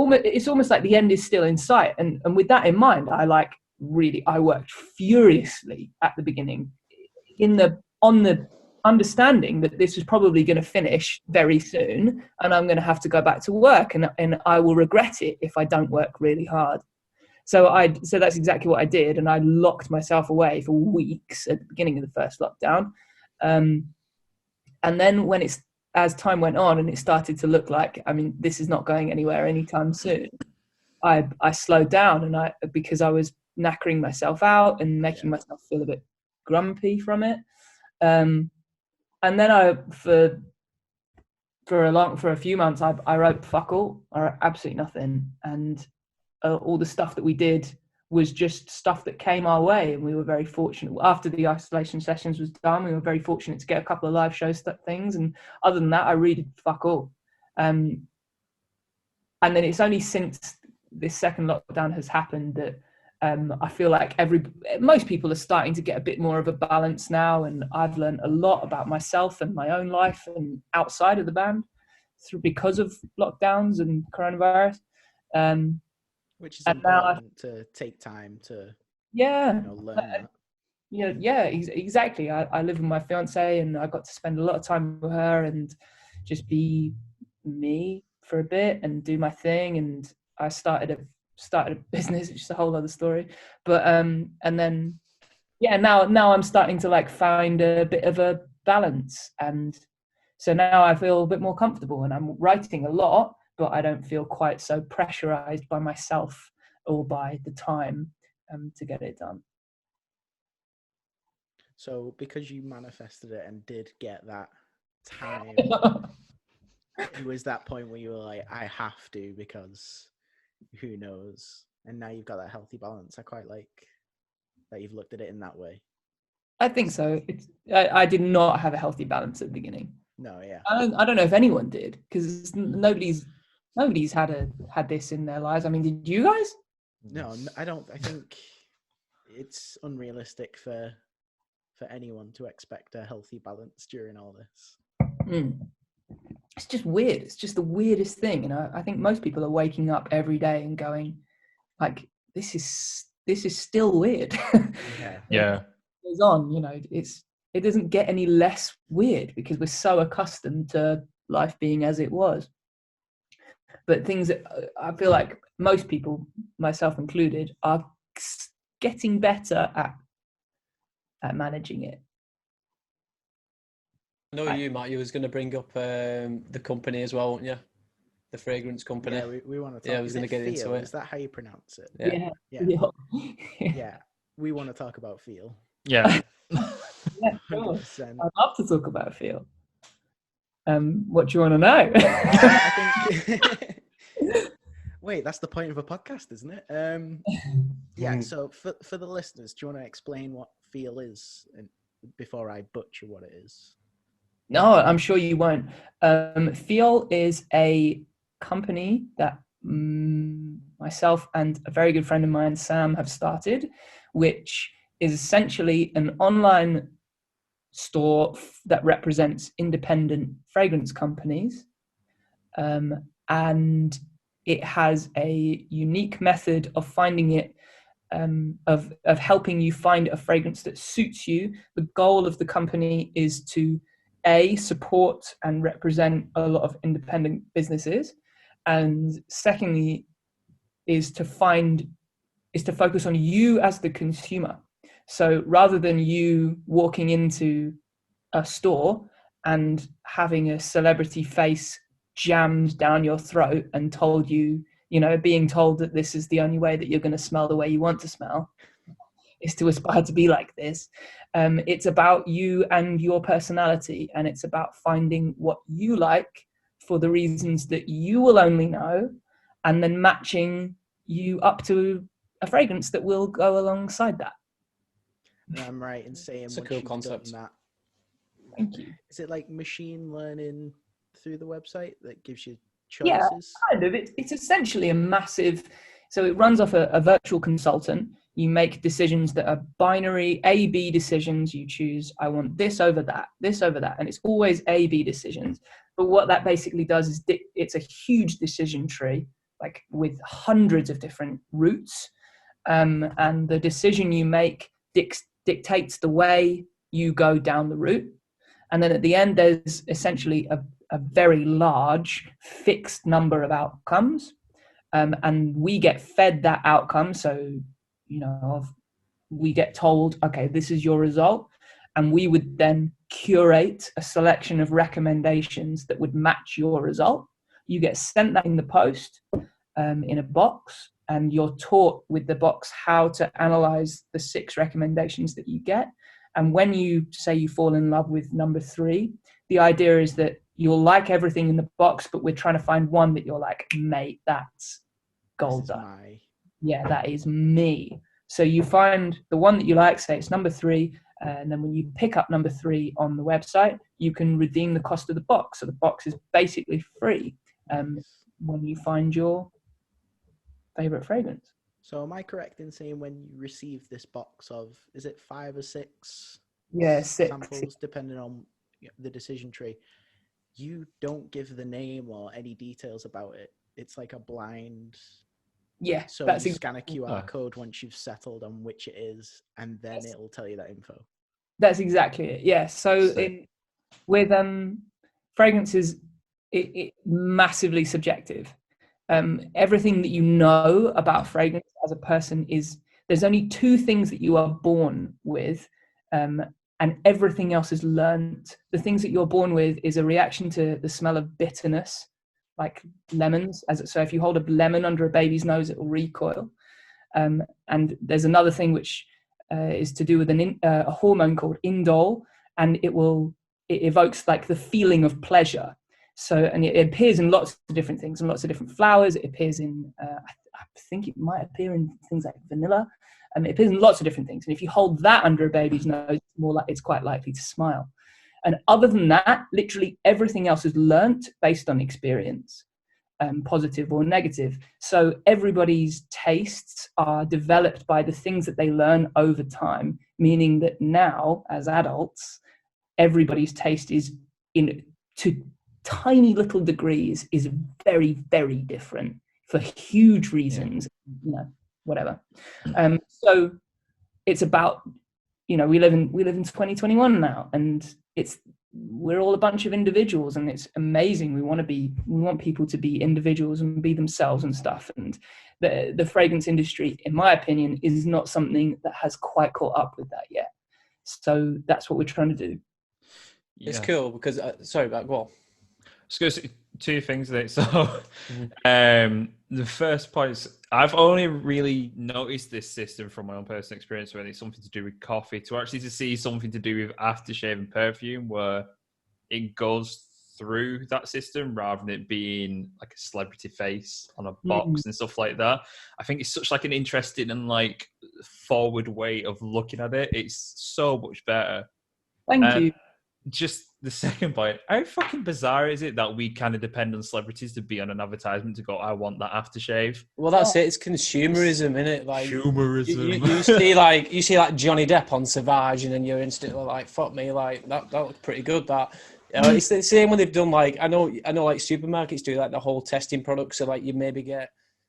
almost like the end is still in sight. And with that in mind, I worked furiously at the beginning on the understanding that this was probably going to finish very soon and I'm going to have to go back to work and I will regret it if I don't work really hard. So that's exactly what I did. And I locked myself away for weeks at the beginning of the first lockdown. And then as time went on and it started to look like, I mean, this is not going anywhere anytime soon, I slowed down because I was knackering myself out and making myself feel a bit grumpy from it. And then for a few months, I wrote fuck all. I wrote absolutely nothing. And all the stuff that we did was just stuff that came our way. And we were very fortunate. After the isolation sessions was done, we were very fortunate to get a couple of live show things. And other than that, I read fuck all. And then it's only since this second lockdown has happened that I feel like most people are starting to get a bit more of a balance now, and I've learned a lot about myself and my own life and outside of the band because of lockdowns and coronavirus. Which is important to take time to learn that. Exactly. I live with my fiance, and I got to spend a lot of time with her and just be me for a bit and do my thing. And I started a business, which is a whole other story. But and then now I'm starting to like find a bit of a balance, and so now I feel a bit more comfortable and I'm writing a lot, but I don't feel quite so pressurized by myself or by the time to get it done. So because you manifested it and did get that time, it was that point where you were like, I have to, because who knows? And now you've got that healthy balance. I quite like that you've looked at it in that way. I think so. I did not have a healthy balance at the beginning. No, yeah. I don't know if anyone did, because nobody's had this in their lives. I mean, did you guys? No, I don't. I think it's unrealistic for anyone to expect a healthy balance during all this. It's just weird. It's just the weirdest thing. And I think most people are waking up every day and going, like, this is still weird. Yeah. It goes on, it doesn't get any less weird because we're so accustomed to life being as it was. But things that I feel like most people, myself included, are getting better at managing it. I know you, Matt, you was going to bring up the company as well, weren't you? The fragrance company. Yeah, we want to talk. Yeah, I was going to get into it. Is that how you pronounce it? Yeah. Yeah. We want to talk about Fiole. Yeah. Yeah, sure. 100%. I'd love to talk about Fiole. What do you want to know? I think... Wait, that's the point of a podcast, isn't it? Yeah, so for the listeners, do you want to explain what Fiole is before I butcher what it is? No, I'm sure you won't. Fiole is a company that myself and a very good friend of mine, Sam, have started, which is essentially an online store that represents independent fragrance companies. And it has a unique method of finding it, of helping you find a fragrance that suits you. The goal of the company is to support and represent a lot of independent businesses, and secondly is to focus on you as the consumer. So rather than you walking into a store and having a celebrity face jammed down your throat and being told that this is the only way that you're going to smell the way you want to smell, is to aspire to be like this. It's about you and your personality, and it's about finding what you like for the reasons that you will only know, and then matching you up to a fragrance that will go alongside that. I'm right in saying It's a once cool you've concept. done that, Thank you. is it like machine learning through the website that gives you Yeah, choices? kind of. It's essentially a massive. So it runs off a virtual consultant. You make decisions that are binary A/B decisions. You choose, I want this over that, and it's always A/B decisions. But what that basically does is it's a huge decision tree, like with hundreds of different routes, and the decision you make dictates the way you go down the route. And then at the end, there's essentially a very large fixed number of outcomes. And we get fed that outcome. So, we get told, okay, this is your result. And we would then curate a selection of recommendations that would match your result. You get sent that in the post, in a box, and you're taught with the box how to analyze the 6 recommendations that you get. And when you say you fall in love with number 3, the idea is that you'll like everything in the box, but we're trying to find one that you're like, mate, that's gold. Yeah, that is me. So you find the one that you like, say it's number 3, and then when you pick up number 3 on the website, you can redeem the cost of the box. So the box is basically free when you find your favorite fragrance. So am I correct in saying when you receive this box of, is it 5 or 6? Yeah, 6 samples, depending on the decision tree, you don't give the name or any details about it. It's like a blind. Yeah. So you scan a QR code once you've settled on which it is, and then it'll tell you that info. That's exactly it. Yeah. So with fragrances, it massively subjective. Everything that you know about fragrance as a person there's only 2 things that you are born with, and everything else is learned. The things that you're born with is a reaction to the smell of bitterness, like lemons. So if you hold a lemon under a baby's nose, it will recoil. And there's another thing which is to do with a hormone called indole, and it evokes like the feeling of pleasure. So, and it appears in lots of different things and lots of different flowers. It appears in, I think it might appear in things like vanilla. It appears in lots of different things. And if you hold that under a baby's nose, it's quite likely to smile. And other than that, literally everything else is learnt based on experience, positive or negative. So everybody's tastes are developed by the things that they learn over time, meaning that now, as adults, everybody's taste is to tiny little degrees is very, very different for huge reasons, whatever. So it's about, we live in 2021 now, and we're all a bunch of individuals, and it's amazing. We want people to be individuals and be themselves and stuff. And the fragrance industry, in my opinion, is not something that has quite caught up with that yet. So that's what we're trying to do. It's cool because go on. Let's go 2 things there. So, the first point is I've only really noticed this system from my own personal experience, where it's something to do with coffee, to see something to do with aftershave and perfume, where it goes through that system rather than it being like a celebrity face on a box and stuff like that. I think it's such like an interesting and like forward way of looking at it. It's so much better. Thank you. Just the second point, how fucking bizarre is it that we kind of depend on celebrities to be on an advertisement to go, I want that aftershave? Well, that's it. It's consumerism, isn't it? Like consumerism. You see like Johnny Depp on Savage, and then you're instantly like, fuck me, like that looks pretty good. That it's the same when they've done like I know like supermarkets do like the whole testing products. So like you maybe get,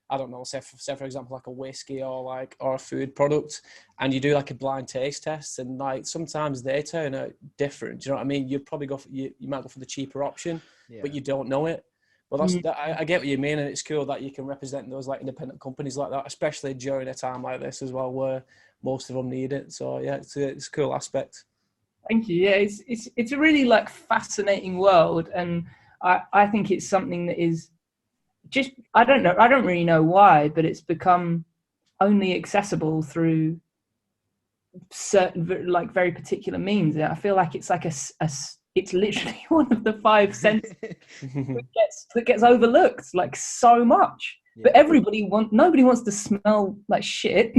I don't know, say for example, like a whiskey or a food product, and you do like a blind taste test, and like sometimes they turn out different. Do you know what I mean? You'd probably you might go for the cheaper option, but you don't know it. Well, I get what you mean, and it's cool that you can represent those like independent companies like that, especially during a time like this as well, where most of them need it. So yeah, it's a cool aspect. Thank you. Yeah, it's a really like fascinating world, and I think it's something that is. Just I don't really know why, but it's become only accessible through certain like very particular means. I feel like it's like it's literally one of the 5 senses that gets overlooked like so much. But nobody wants to smell like shit.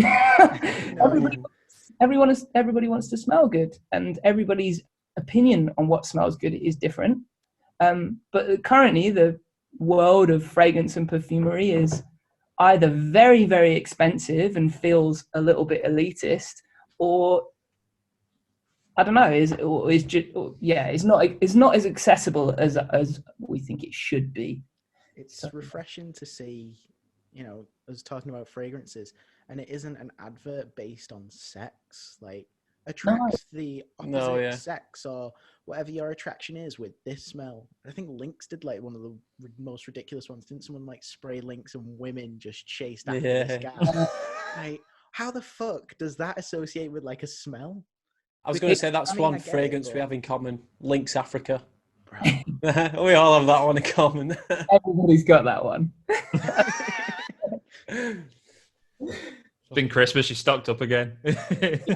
Everybody wants to smell good, and everybody's opinion on what smells good is different. But currently, the world of fragrance and perfumery is either very, very expensive and feels a little bit elitist, or I don't know, it's not as accessible as we think it should be. It's refreshing to see, us talking about fragrances, and it isn't an advert based on sex. Like, attracts the opposite sex or whatever your attraction is with this smell. I think Lynx did like one of the most ridiculous ones. Didn't someone like spray Lynx and women just chased after this guy? Like, how the fuck does that associate with like a smell? I was going to say that's one fragrance we have in common. Lynx Africa. We all have that one in common. Everybody's got that one. It's been Christmas, you stocked up again. Yeah.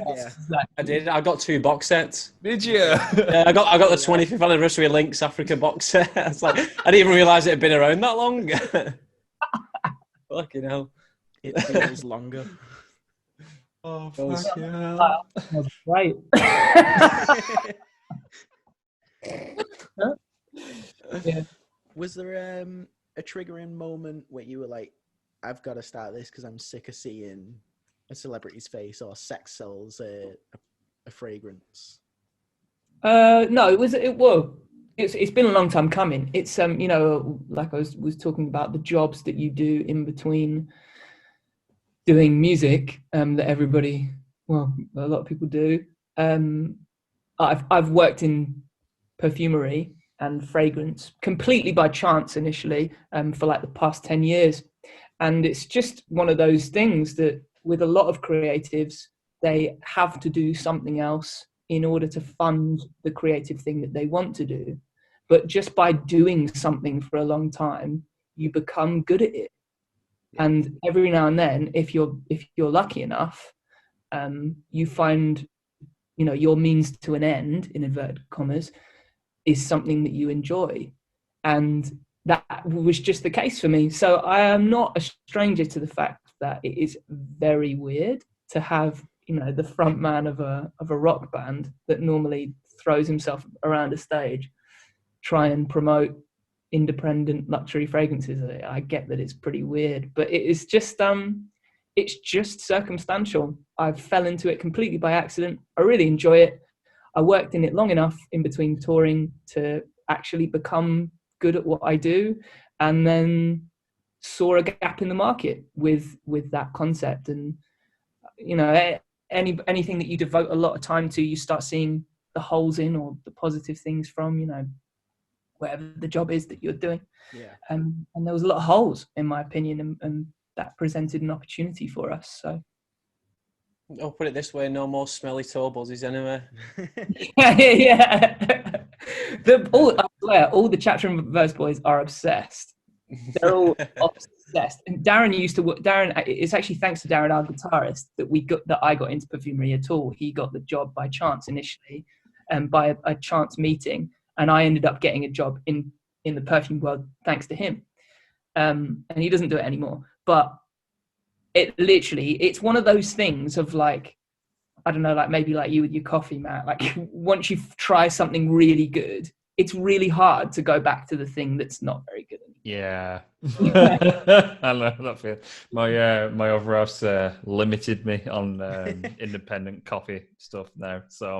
I did. I got 2 box sets. Did you? Yeah, I got the 25th anniversary Lynx Africa box set. It's like, I didn't even realise it had been around that long. Fucking hell. It feels longer. Oh, fuck yeah. That's right. Yeah. Was there a triggering moment where you were like, I've got to start this because I'm sick of seeing a celebrity's face or sex sells a fragrance? No, it's been a long time coming. It's like I was talking about the jobs that you do in between doing music, that a lot of people do. I've worked in perfumery and fragrance completely by chance initially, for like the past 10 years. And it's just one of those things that with a lot of creatives, they have to do something else in order to fund the creative thing that they want to do. But just by doing something for a long time, you become good at it. And every now and then, if you're lucky enough, you find, your means to an end, in inverted commas, is something that you enjoy. And that was just the case for me. So I am not a stranger to the fact that it is very weird to have, the front man of a rock band that normally throws himself around a stage, try and promote independent luxury fragrances. I get that it's pretty weird, but it's just circumstantial. I fell into it completely by accident. I really enjoy it. I worked in it long enough in between touring to actually become good at what I do, and then saw a gap in the market with that concept. And anything that you devote a lot of time to, you start seeing the holes in, or the positive things from, whatever the job is that you're doing. And there was a lot of holes, in my opinion, and that presented an opportunity for us. So I'll put it this way: no more smelly toe buzzes anyway. Yeah. I swear, all the chapter and verse boys are obsessed. They're all obsessed. And Darren used to work. It's actually thanks to Darren, our guitarist, that I got into perfumery at all. He got the job by chance initially, and by a chance meeting, and I ended up getting a job in the perfume world thanks to him. And he doesn't do it anymore, but it's one of those things of like, I don't know, like maybe like you with your coffee, Matt, like once you try something really good, it's really hard to go back to the thing that's not very good. Yeah. I know that feeling. My other house limited me on independent coffee stuff now. So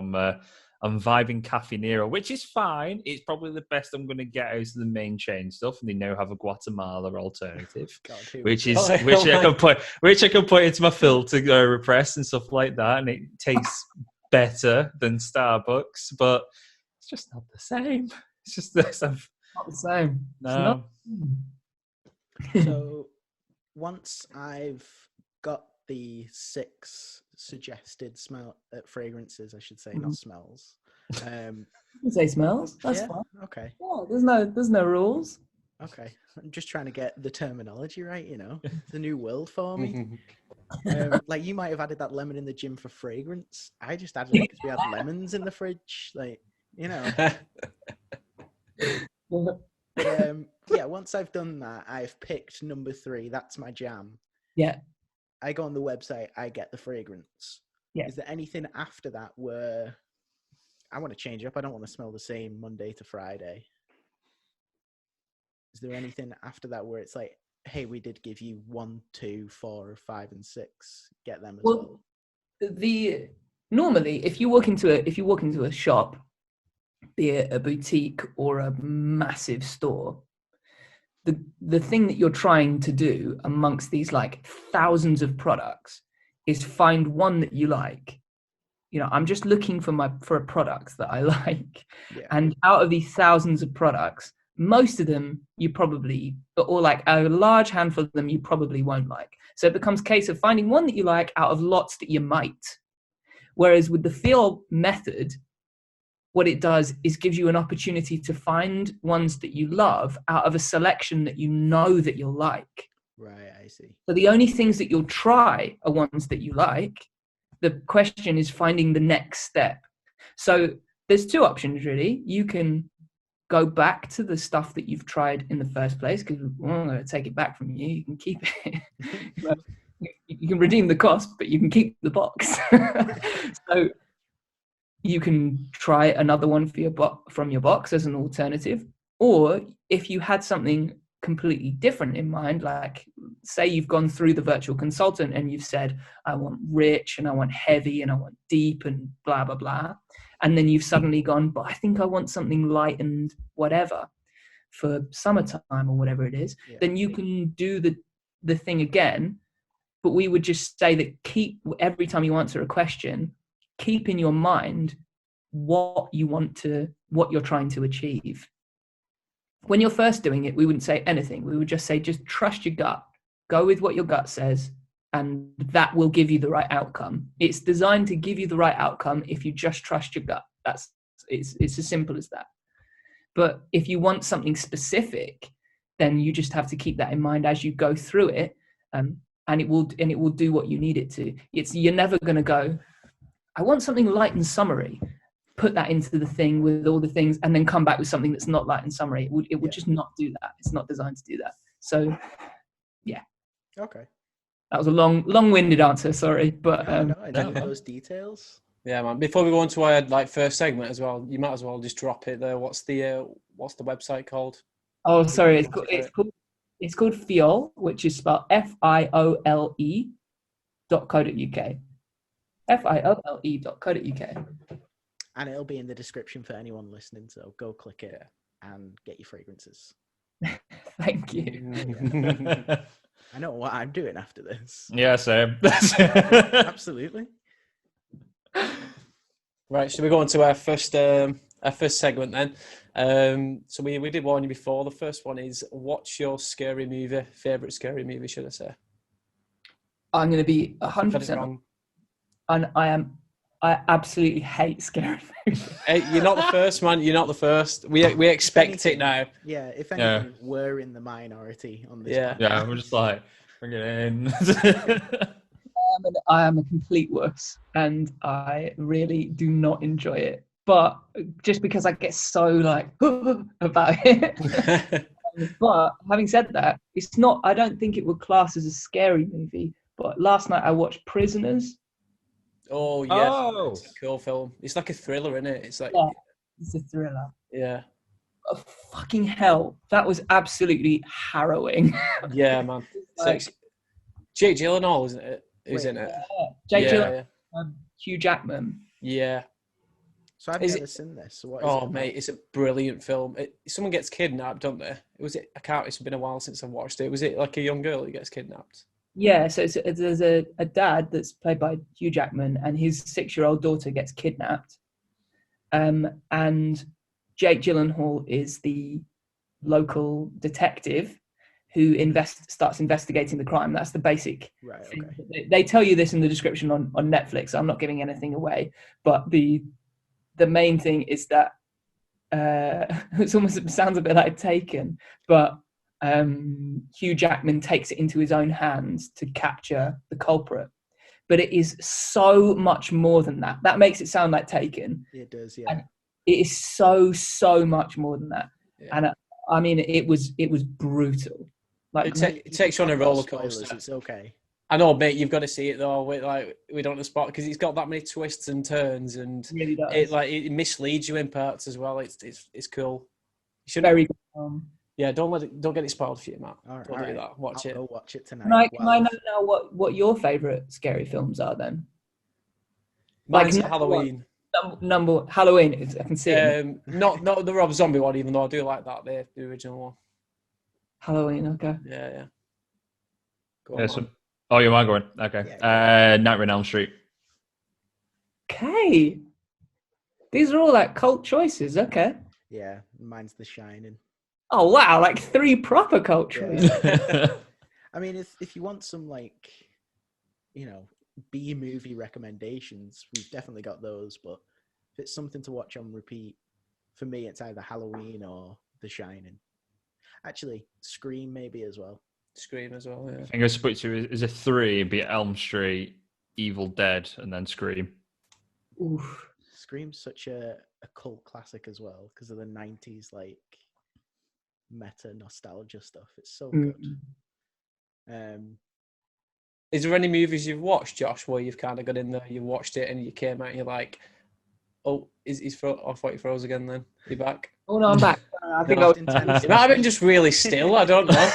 I'm vibing Cafe Nero, which is fine. It's probably the best I'm going to get out of the main chain stuff, and they now have a Guatemala alternative, which I can put into my filter repress and stuff like that, and it tastes better than Starbucks, but it's just not the same. It's just this. Not the same. No. So once I've got the 6 suggested fragrances, I should say, not smells. You say smells. That's fine. Okay. Yeah, there's no rules. Okay. I'm just trying to get the terminology right. It's a new world for me. Like you might have added that lemon in the gym for fragrance. I just added it because we have lemons in the fridge. Like, once I've done that, I've picked number 3. That's my jam. Yeah. I go on the website, I get the fragrance. Yeah. Is there anything after that where I want to change up? I don't want to smell the same Monday to Friday. Is there anything after that where it's like, hey, we did give you 1, 2, 4, 5, and 6. Get them as well. Normally, if you walk into a shop, be it a boutique or a massive store, the thing that you're trying to do amongst these like thousands of products is find one that you like. You know, I'm just looking for a product that I like. Yeah. And out of these thousands of products, most of them you probably, or like a large handful of them you probably won't like. So it becomes a case of finding one that you like out of lots that you might. Whereas with the Fiole method, what it does is gives you an opportunity to find ones that you love out of a selection that you know that you'll like. Right, I see. So the only things that you'll try are ones that you like. The question is finding the next step. So there's 2 options, really. You can go back to the stuff that you've tried in the first place, because I'm going to take it back from you. You can keep it. You can redeem the cost, but you can keep the box. So you can try another one for from your box as an alternative. Or if you had something completely different in mind, like say you've gone through the virtual consultant and you've said, I want rich and I want heavy and I want deep and blah, blah, blah. And then you've suddenly gone, but I think I want something light and whatever for summertime or whatever it is. Yeah. Then you can do the thing again. But we would just say that every time you answer a question, keep in your mind what you're trying to achieve. When you're first doing it, we wouldn't say anything. We would just say, just trust your gut. Go with what your gut says, and that will give you the right outcome. It's designed to give you the right outcome if you just trust your gut. It's as simple as that. But if you want something specific, then you just have to keep that in mind as you go through it, and it will do what you need it to. You're never going to go, I want something light and summery. Put that into the thing with all the things, and then come back with something that's not light and summery. It would just not do that. It's not designed to do that. So, yeah. Okay. That was a long-winded answer. Sorry, but I know those details. Yeah, man. Before we go on to our first segment as well, you might as well just drop it there. What's the website called? Oh, sorry. It's called Fiole, which is spelled FIOLE.co.uk. FIOLE.co.uk. And it'll be in the description for anyone listening, so go click it and get your fragrances. Thank you. Yeah. I know what I'm doing after this. Yeah, same. Absolutely. Right, should we go on to our first segment then? So we did warn you before. The first one is, what's your favourite scary movie, should I say? I'm going to be 100% wrong. And I absolutely hate scary movies. Hey, you're not the first, man. You're not the first. We expect it now. Yeah, if anything, we're in the minority on this. Yeah, we're just like, bring it in. I am a complete wuss, and I really do not enjoy it. But just because I get so like about it. But having said that, it's not. I don't think it would class as a scary movie. But last night I watched Prisoners. Oh yeah, it's a cool film. It's like a thriller, isn't it? It's like it's a thriller. Yeah. Oh, fucking hell, that was absolutely harrowing. Yeah, man. Like, Jake Gyllenhaal, isn't it? Who's in it? Jake Gyllenhaal, Hugh Jackman. Yeah. So I've never seen this. So what is it? Mate, it's a brilliant film. Someone gets kidnapped, don't they? It's been a while since I've watched it. Was it like a young girl who gets kidnapped? Yeah, so there's a dad that's played by Hugh Jackman, and his 6-year-old daughter gets kidnapped. And Jake Gyllenhaal is the local detective who starts investigating the crime. That's the basic thing. Okay. They tell you this in the description on Netflix. So I'm not giving anything away, but the main thing is that it sounds a bit like Taken, but Hugh Jackman takes it into his own hands to capture the culprit. But it is so much more than that. That makes it sound like Taken. It does, yeah. And it is so much more than that. Yeah. And I mean, it was brutal. Like, It takes you on a roller coaster. It's okay. I know, mate. You've got to see it though. We don't want to spot because it's got that many twists and turns, and really does. it misleads you in parts as well. It's cool. You should Very good. Yeah, don't get it spoiled for you, Matt. All right, Don't do that. Watch I'll it. go watch it tonight. Can I know now what your favourite scary films are then? Mine's like Halloween. Number Halloween. I can see it. Not the Rob Zombie one, even though I do like that. The original one. Halloween. Okay. Yeah. Go Yeah, on, oh, you are going. Okay. Yeah. Nightmare on Elm Street. Okay. These are all like cult choices. Okay. Yeah, mine's The Shining. Oh wow! Like 3 proper cult choices. I mean, if you want some like, B movie recommendations, we've definitely got those. But if it's something to watch on repeat, for me, it's either Halloween or The Shining. Actually, Scream maybe as well. Scream as well. Yeah. I think I split to is a 3. It'd be Elm Street, Evil Dead, and then Scream. Oof. Scream's such a cult classic as well because of the 90s like meta nostalgia stuff. It's so good. Is there any movies you've watched, Josh, where you've kind of got in there, you watched it, and you came out and you're like, oh, he's I thought he froze again then. Are you back? Oh, no, I'm back. I think No. I was... It might have been just really still. I don't know.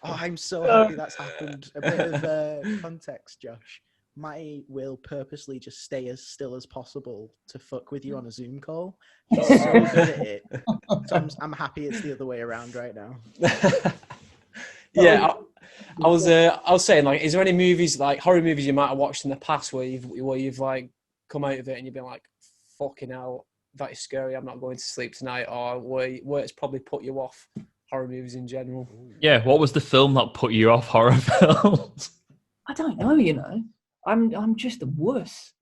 Oh, I'm so happy that's happened. A bit of context, Josh. Matty will purposely just stay as still as possible to fuck with you on a Zoom call. He's so good at it. So I'm happy it's the other way around right now. Yeah, I was saying, like, is there any movies, like horror movies you might have watched in the past where you've like come out of it and you've been like, fucking hell, that is scary, I'm not going to sleep tonight, or where it's probably put you off horror movies in general? Yeah, what was the film that put you off horror films? I don't know, I'm just a wuss.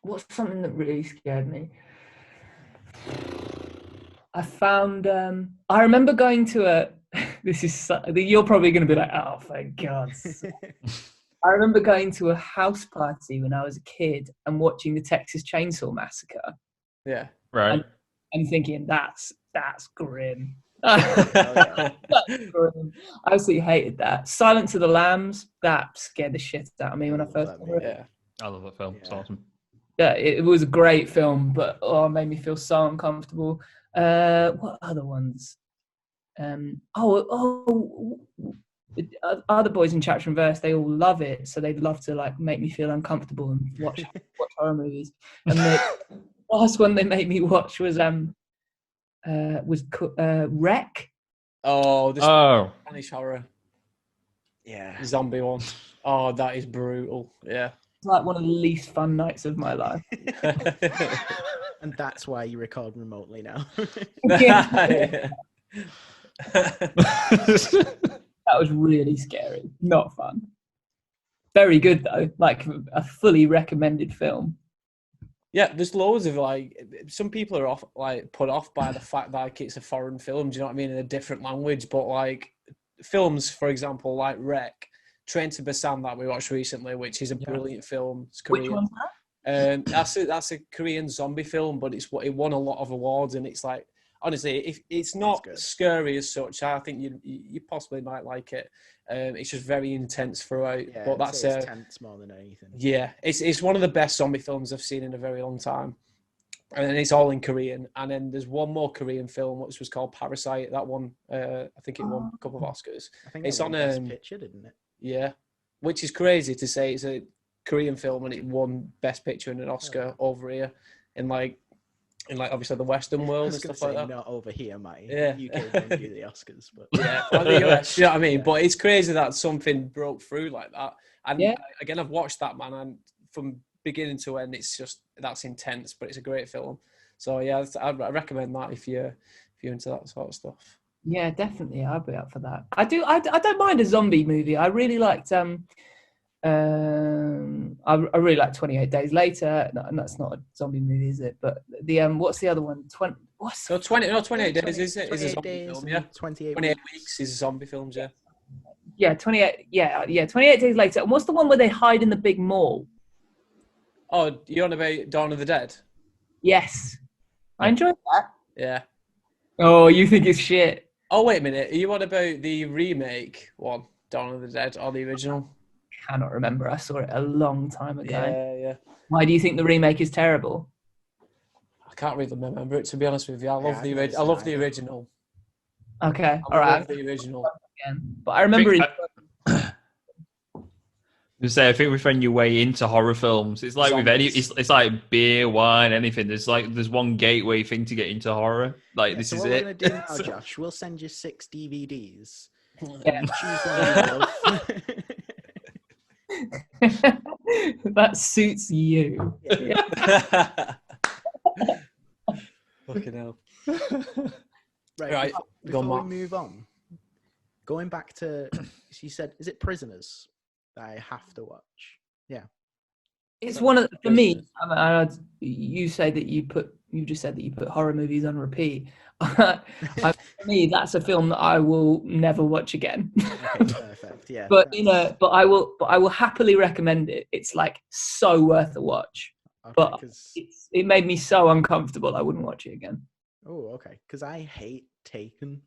What's something that really scared me? I found I remember going to you're probably going to be like, oh, thank God. I remember going to a house party when I was a kid and watching the Texas Chainsaw Massacre. Yeah. Right. And thinking that's grim. Yeah. That's grim. I absolutely hated that. Silence of the Lambs, that scared the shit out of me when I first saw it. Yeah. I love that film. It's awesome. Yeah, it was a great film, but it made me feel so uncomfortable. What other ones? Other boys in Chapter and Verse, they all love it, so they'd love to like make me feel uncomfortable and watch horror movies. And the last one they made me watch was Wreck. Oh, the Spanish horror. Yeah. Zombie one. Oh, that is brutal. Yeah. It's like one of the least fun nights of my life. And that's why you record remotely now. Yeah. That was really scary. Not fun. Very good though. Like a fully recommended film. Yeah, there's loads of like some people are put off by the fact that like it's a foreign film. Do you know what I mean? In a different language, but like films, for example, like Wreck, Train to Busan that we watched recently, which is a brilliant film. It's Korean. Which one's that? That's a Korean zombie film, but it won a lot of awards, and it's like honestly, if it's not scary as such, I think you possibly might like it. It's just very intense throughout. Yeah, but that's it's tense more than anything. Yeah, it's one of the best zombie films I've seen in a very long time, and then it's all in Korean. And then there's one more Korean film which was called Parasite. That one, I think it won a couple of Oscars. I think it's on Best Picture, didn't it? Yeah, which is crazy to say it's a Korean film and it won Best Picture and an Oscar over here in obviously the Western world and stuff like that. Not over here, mate. Yeah. UK don't do the Oscars, but yeah, well, the US, you know what I mean? Yeah. But it's crazy that something broke through like that. And again, I've watched that, man, and from beginning to end, it's just that's intense, but it's a great film. So yeah, I recommend that if you're into that sort of stuff. Yeah, definitely, I'd be up for that. I don't mind a zombie movie. I really liked I really like 28 Days Later. No, that's not a zombie movie, is it? But the what's the other one? 28 Days is a zombie film, yeah. 28 weeks is a zombie film, yeah. Yeah, 28 Days Later. And what's the one where they hide in the big mall? Oh, you're on about Dawn of the Dead? Yes, I enjoyed that. Yeah. Oh, you think it's shit? Oh, wait a minute. Are you on about the remake one, Dawn of the Dead, or the original? Cannot remember. I saw it a long time ago. Yeah. Why do you think the remake is terrible? I can't really remember it, to be honest with you. I love I've the never I love seen the either. original. Okay, I all right. love the original. Again. But I remember it. I think we find your way into horror films. It's like with any, Zombies. it's like beer, wine, anything. There's one gateway thing to get into horror. Like this so is what we're it. gonna do now, Josh? We'll send you 6 DVDs. Yeah. Choose one you love. That suits you. Fucking hell. Right. Go on, Before Mark. we move on, going back to, she said, is it Prisoners that I have to watch? Yeah. It's one of for me. You say that you just said that you put horror movies on repeat. For me, that's a film that I will never watch again. Okay, perfect. Yeah. but I will happily recommend it. It's like so worth a watch. Okay, But it made me so uncomfortable. I wouldn't watch it again. Oh, okay. Because I hate Taken.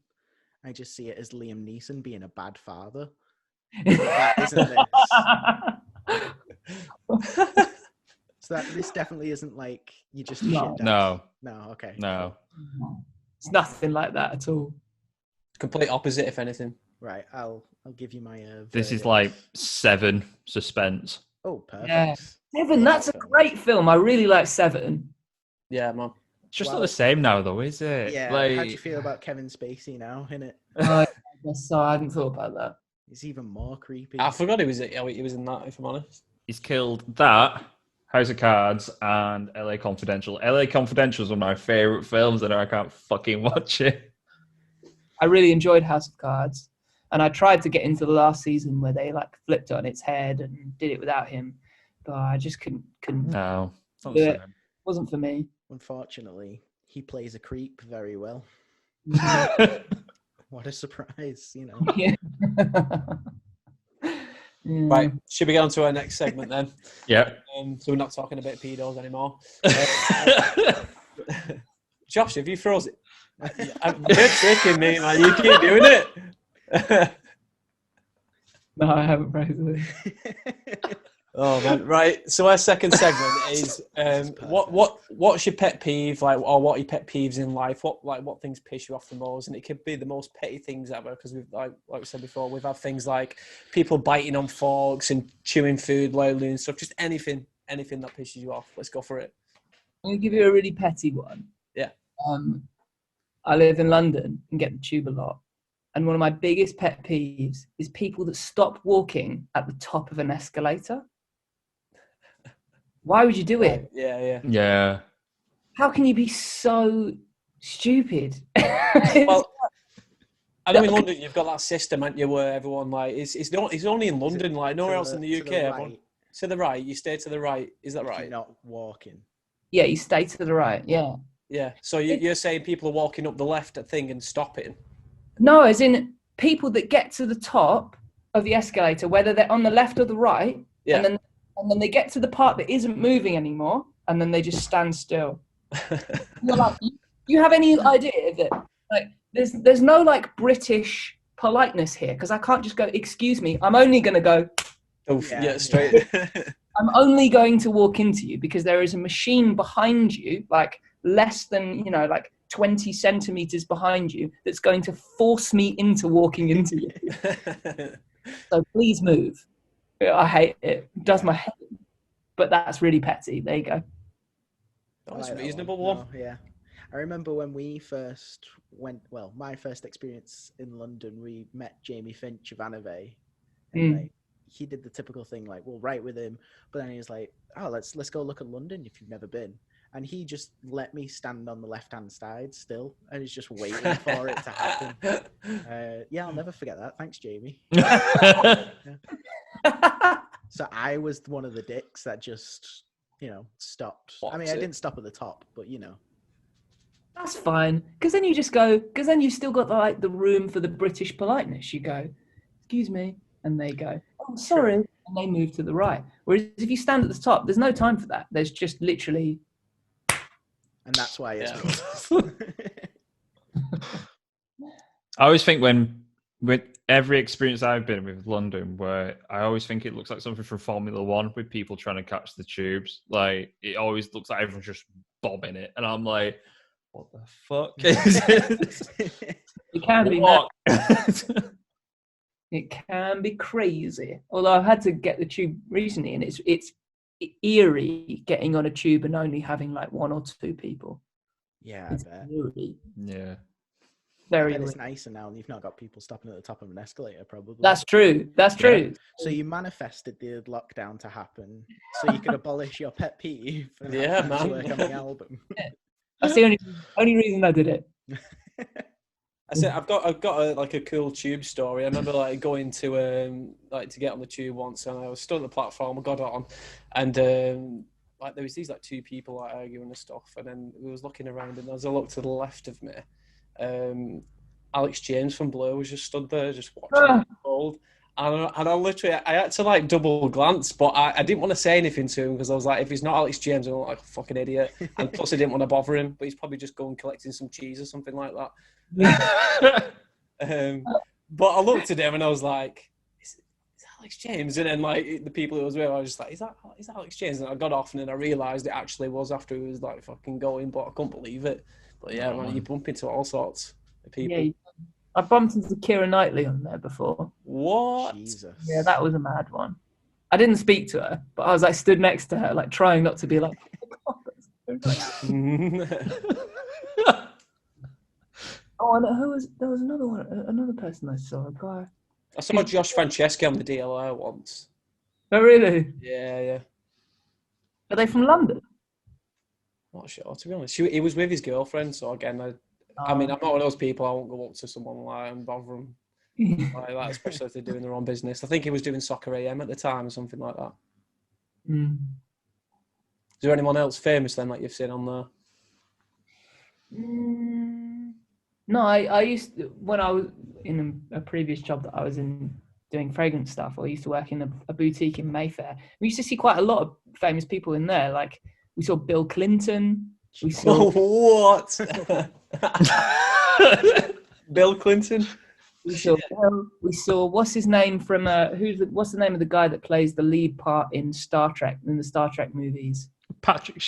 I just see it as Liam Neeson being a bad father. That isn't this. So this definitely isn't like you just shit down. No. No. Okay. No. It's nothing like that at all. Complete opposite, if anything. Right. I'll give you my. This is verdict. like 7 suspense. Oh, perfect. Yeah. Seven. That's a great film. I really like Seven. Yeah, man. It's just not the same now, though, is it? Yeah. Like, How do you feel about Kevin Spacey now? Innit? I guess so. I hadn't thought about that. He's even more creepy. I forgot he was in that, if I'm honest. he's killed that, House of Cards, and LA Confidential. LA Confidential is one of my favorite films, and I can't fucking watch it. I really enjoyed House of Cards, and I tried to get into the last season where they like flipped it on its head and did it without him, but I just couldn't. No, it's not do the it. same. Wasn't for me. Unfortunately, he plays a creep very well. What a surprise, you know. Yeah. Right, should we get on to our next segment then? Yeah. So we're not talking about pedos anymore. Josh, if you froze it, you're tricking me, man. You keep doing it. No, I haven't frozen it. Oh man, right. So our second segment is what's your pet peeve, like, or what are your pet peeves in life? What things piss you off the most? And it could be the most petty things ever, because we've like we said before, we've had things like people biting on forks and chewing food loudly and stuff. Just anything that pisses you off. Let's go for it. I'm gonna give you a really petty one. Yeah. I live in London and get the tube a lot. And one of my biggest pet peeves is people that stop walking at the top of an escalator. Why would you do it? Yeah. How can you be so stupid? Well, I know in London you've got that system, haven't you, where everyone like it's only in London, like nowhere else in the UK. Everyone, to the right, you stay to the right. Is that right? You're not walking. Yeah, you stay to the right. Yeah. Yeah. So you're saying people are walking up the left thing and stopping? No, as in people that get to the top of the escalator, whether they're on the left or the right, yeah. and then they get to the part that isn't moving anymore, and then they just stand still. You're like, you have any idea of it? Like, there's no like British politeness here, because I can't just go, excuse me, I'm only going to go. Oof, yeah, straight. I'm only going to walk into you because there is a machine behind you, like less than, like 20 centimeters behind you, that's going to force me into walking into you. So please move. I hate it. It does my head. But that's really petty. There you go. That's a reasonable one. No, yeah. I remember when we first went, my first experience in London, we met Jamie Finch of Anave. And like, he did the typical thing, like, we'll write with him. But then he was like, oh, let's go look at London if you've never been. And he just let me stand on the left-hand side still, and he's just waiting for it to happen. Yeah, I'll never forget that. Thanks, Jamie. So I was one of the dicks that just, stopped. I mean, I didn't stop at the top, but That's fine, because then you just go, because then you've still got the room for the British politeness. You go, excuse me, and they go, oh, sorry. and they move to the right. Whereas if you stand at the top, there's no time for that. There's just literally. And that's why it's I always think with every experience I've been with London, where I always think it looks like something from Formula One with people trying to catch the tubes. Like, it always looks like everyone's just bombing it. And I'm like, what the fuck is it? It can be mad. It can be crazy. Although I've had to get the tube recently, and it's eerie getting on a tube and only having like one or two people. Yeah, it's I bet. eerie. Yeah. Very. It's nicer now, and you've not got people stopping at the top of an escalator, probably. That's true. That's true. Yeah. So you manifested the lockdown to happen, so you could abolish your pet peeve. And man. Work on the album. Yeah. That's the only reason I did it. I said I've got a cool tube story. I remember like going to to get on the tube once, and I was stood at the platform. I got on, and like there was these like two people like arguing and stuff, and then we was looking around, and as I looked to the left of me, Alex James from Blur was just stood there, just watching it unfold. And I literally, I had to like double glance, but I didn't want to say anything to him because I was like, if he's not Alex James, I'm like a fucking idiot. And plus, I didn't want to bother him, but he's probably just going collecting some cheese or something like that. But I looked at him and I was like, is Alex James? And then like the people who was with, I was just like, is that Alex James? And I got off, and then I realised it actually was after he was like fucking going, but I couldn't believe it. But yeah, man, you bump into all sorts of people. Yeah, I bumped into Keira Knightley on there before. What? Jesus. Yeah, that was a mad one. I didn't speak to her, but I was like stood next to her, like trying not to be like. Oh, and there was another one, another person I saw, a guy. I saw Josh Franceschi on the DLR once. Oh, really? Yeah. Are they from London? Not sure, to be honest. He was with his girlfriend, so again, I mean, I'm not one of those people. I won't go up to someone like and bother them like that, especially if they're doing their own business. I think he was doing Soccer AM at the time or something like that. Mm. Is there anyone else famous then that you've seen on there? No, I used to, when I was in a previous job that I was in doing fragrance stuff, I used to work in a boutique in Mayfair. We used to see quite a lot of famous people in there. Like we saw Bill Clinton. We saw what? Bill Clinton. We saw what's his name from what's the name of the guy that plays the lead part in Star Trek in the Star Trek movies? Patrick.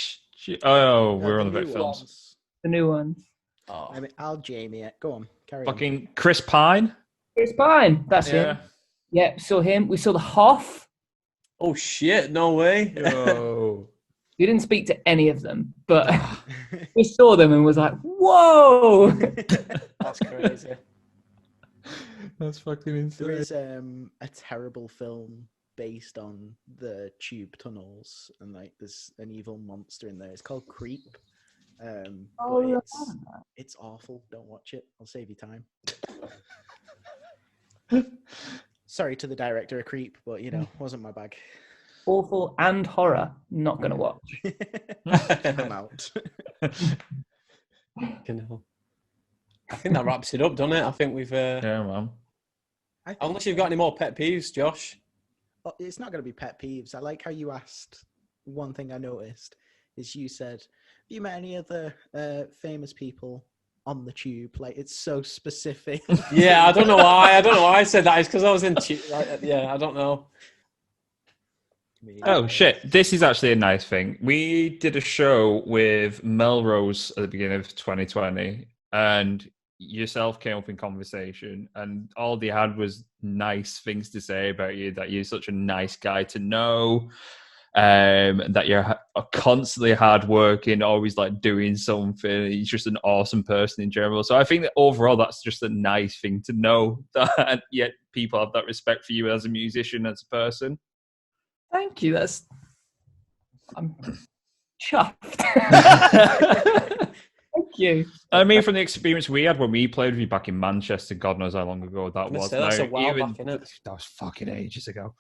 We're on the bit films. The new ones. Oh. I mean, I'll Jamie it. Go on, carry on. Chris Pine. Chris Pine. That's him. Yeah, saw him. We saw the Hoff. Oh shit! No way. Oh. We didn't speak to any of them, but we saw them and was like, "Whoa!" That's crazy. That's fucking insane. There is a terrible film based on the tube tunnels, and like there's an evil monster in there. It's called Creep. It's awful. Don't watch it. I'll save you time. Sorry to the director of Creep, but wasn't my bag. Awful and horror. Not gonna watch. I'm out. I think that wraps it up, doesn't it? I think we've. Yeah, man. Unless you've got any more pet peeves, Josh. Well, it's not going to be pet peeves. I like how you asked. One thing I noticed is you said, "Have you met any other famous people on the tube?" Like it's so specific. Yeah, I don't know why. I said that. It's because I was in tube. Yeah, I don't know. Oh shit! This is actually a nice thing. We did a show with Melrose at the beginning of 2020, and yourself came up in conversation, and all they had was nice things to say about you. That you're such a nice guy to know, that you're constantly hardworking, always like doing something. He's just an awesome person in general. So I think that overall, that's just a nice thing to know. That yet people have that respect for you as a musician, as a person. Thank you. I'm chuffed. Thank you. I mean, from the experience we had when we played with you back in Manchester, God knows how long ago that was. That's a while back, isn't it? That was fucking ages ago.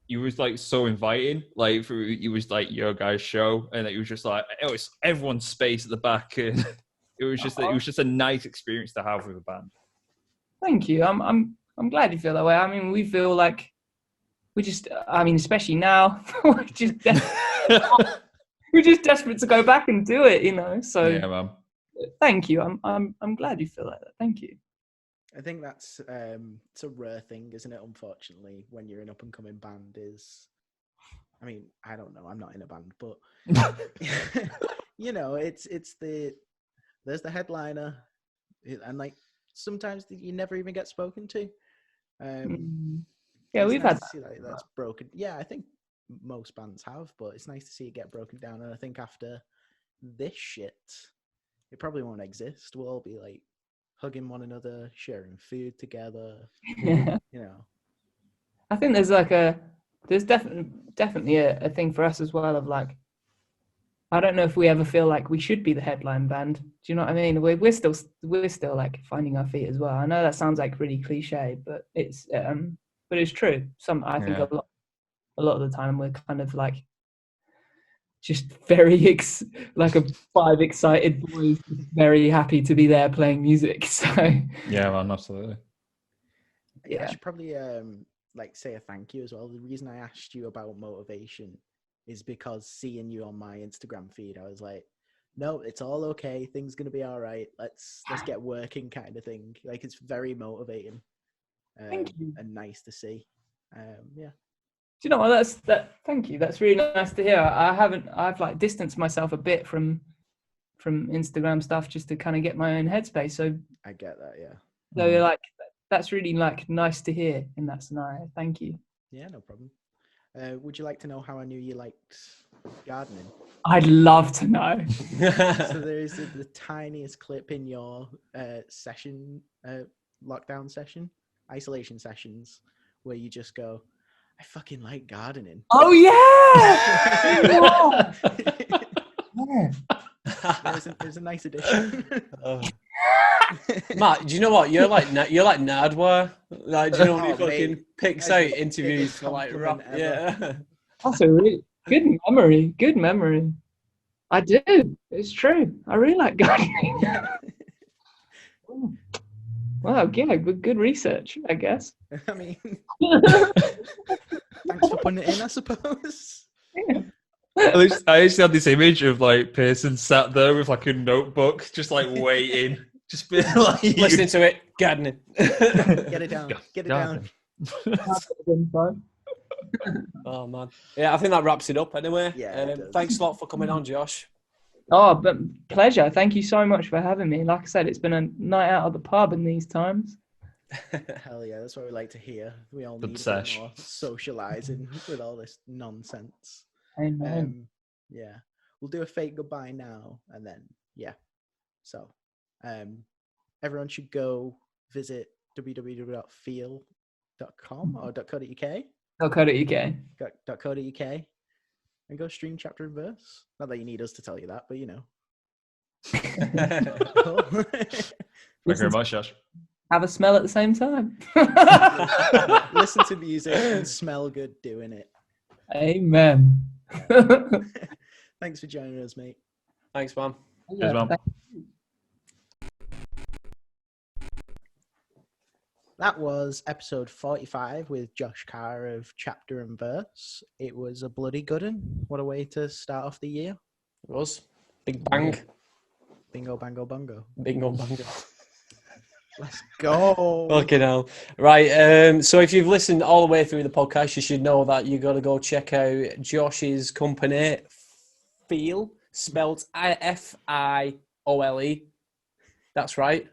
You was like so inviting, like it was like your guys' show, and it was just like it was everyone's space at the back, and it was just a nice experience to have with a band. Thank you. I'm I'm glad you feel that way. I mean, we feel like especially now, we're just desperate to go back and do it, So Yeah, man. thank you. I'm glad you feel like that. Thank you. I think that's it's a rare thing, isn't it? Unfortunately, when you're an up and coming band, I mean, I don't know. I'm not in a band, but there's the headliner, and like sometimes you never even get spoken to. Yeah, we've had that. That's broken. Yeah, I think most bands have, but it's nice to see it get broken down. And I think after this shit, it probably won't exist. We'll all be like hugging one another, sharing food together. I think there's definitely a thing for us as well of like, I don't know if we ever feel like we should be the headline band. Do you know what I mean? We're still like finding our feet as well. I know that sounds like really cliche, but it's true. I think a lot of the time we're kind of like just very like a 5 excited boys, very happy to be there playing music. So yeah, man, absolutely. Yeah, I should probably like say a thank you as well. The reason I asked you about motivation is because seeing you on my Instagram feed, I was like, no, it's all okay. Things gonna be all right. Let's get working, kind of thing. Like, it's very motivating thank you. And nice to see. Yeah. Do you know what? Thank you. That's really nice to hear. I've like distanced myself a bit from Instagram stuff just to kind of get my own headspace. So I get that. Yeah. So like that's really like nice to hear in that scenario. Thank you. Yeah, no problem. Would you like to know how I knew you liked gardening? I'd love to know. So there is the tiniest clip in your session, lockdown session, isolation sessions, where you just go, I fucking like gardening. Oh yeah! There's a nice addition. Matt, do you know what? You're like Nardwar. Like, do you know what he fucking picks out interviews for like rap? Yeah. That's a really good memory. Good memory. I do. It's true. I really like gardening. Wow, yeah, good research, I guess. I mean, thanks for putting it in, I suppose. Yeah. I used to have this image of like Pearson sat there with like a notebook, just like waiting, just being like listening to it, gardening. Get it down. Get it down. Oh man, yeah, I think that wraps it up anyway. Yeah, thanks a lot for coming on, Josh. Oh, but pleasure. Thank you so much for having me. Like I said, it's been a night out of the pub in these times. Hell yeah, that's what we like to hear. We all need a bit more socializing with all this nonsense. Amen. Yeah, we'll do a fake goodbye now, and then so everyone should go visit www.fiole.com or .co.uk. .co.uk. And go stream chapter and verse. Not that you need us to tell you that, but you know. Thank you very much, Josh. Have a smell at the same time. Listen to music and smell good doing it. Amen. Thanks for joining us, mate. Thanks, man. Cheers, man. That was episode 45 with Josh Carr of Chapter and Verse. It was a bloody good one. What a way to start off the year. It was. Big bang. Bingo, bango, bungo. Bingo, bango. Let's go. Fucking hell. Right. So if you've listened all the way through the podcast, you should know that you got to go check out Josh's company, Fiole, spelled Fiole. That's right.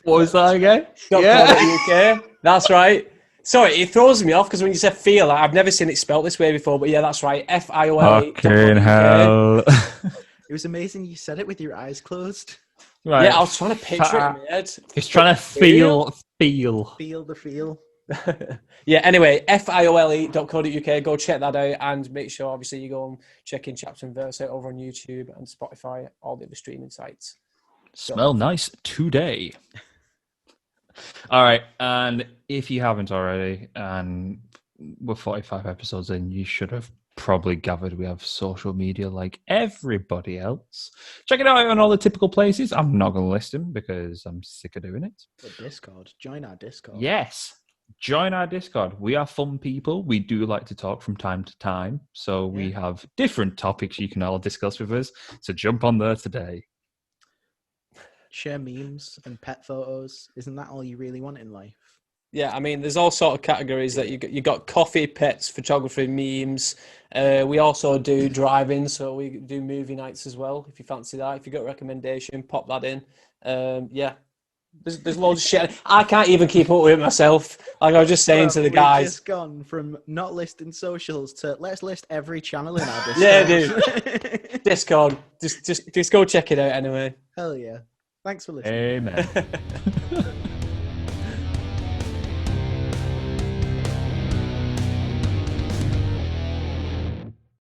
What was that again? .co.uk. That's right. Sorry, it throws me off because when you say feel, I've never seen it spelled this way before. But yeah, that's right. Fiole. Fucking hell. It was amazing you said it with your eyes closed. Right. Yeah, I was trying to picture it in my head. He's trying to feel. Feel the feel. Yeah, anyway, fiole.co.uk. Go check that out and make sure, obviously, you go and check in Chapter and Verse out over on YouTube and Spotify, all the other streaming sites. Smell nice today. All right, and if you haven't already, and we're 45 episodes in, you should have probably gathered we have social media like everybody else. Check it out on all the typical places. I'm not going to list them because I'm sick of doing it. But Discord. Join our Discord. Yes. join our Discord. We are fun people. We do like to talk from time to time. So we have different topics you can all discuss with us. So jump on there today. Share memes and pet photos. Isn't that all you really want in life? Yeah, I mean, there's all sort of categories that you got coffee, pets, photography, memes. We also do driving, so we do movie nights as well. If you fancy that, if you got a recommendation, pop that in. There's loads of shit. I can't even keep up with it myself. Like I was just saying to the guys. We've just gone from not listing socials to let's list every channel in our Discord. Yeah, dude. Discord. Just go check it out anyway. Hell yeah. Thanks for listening. Amen.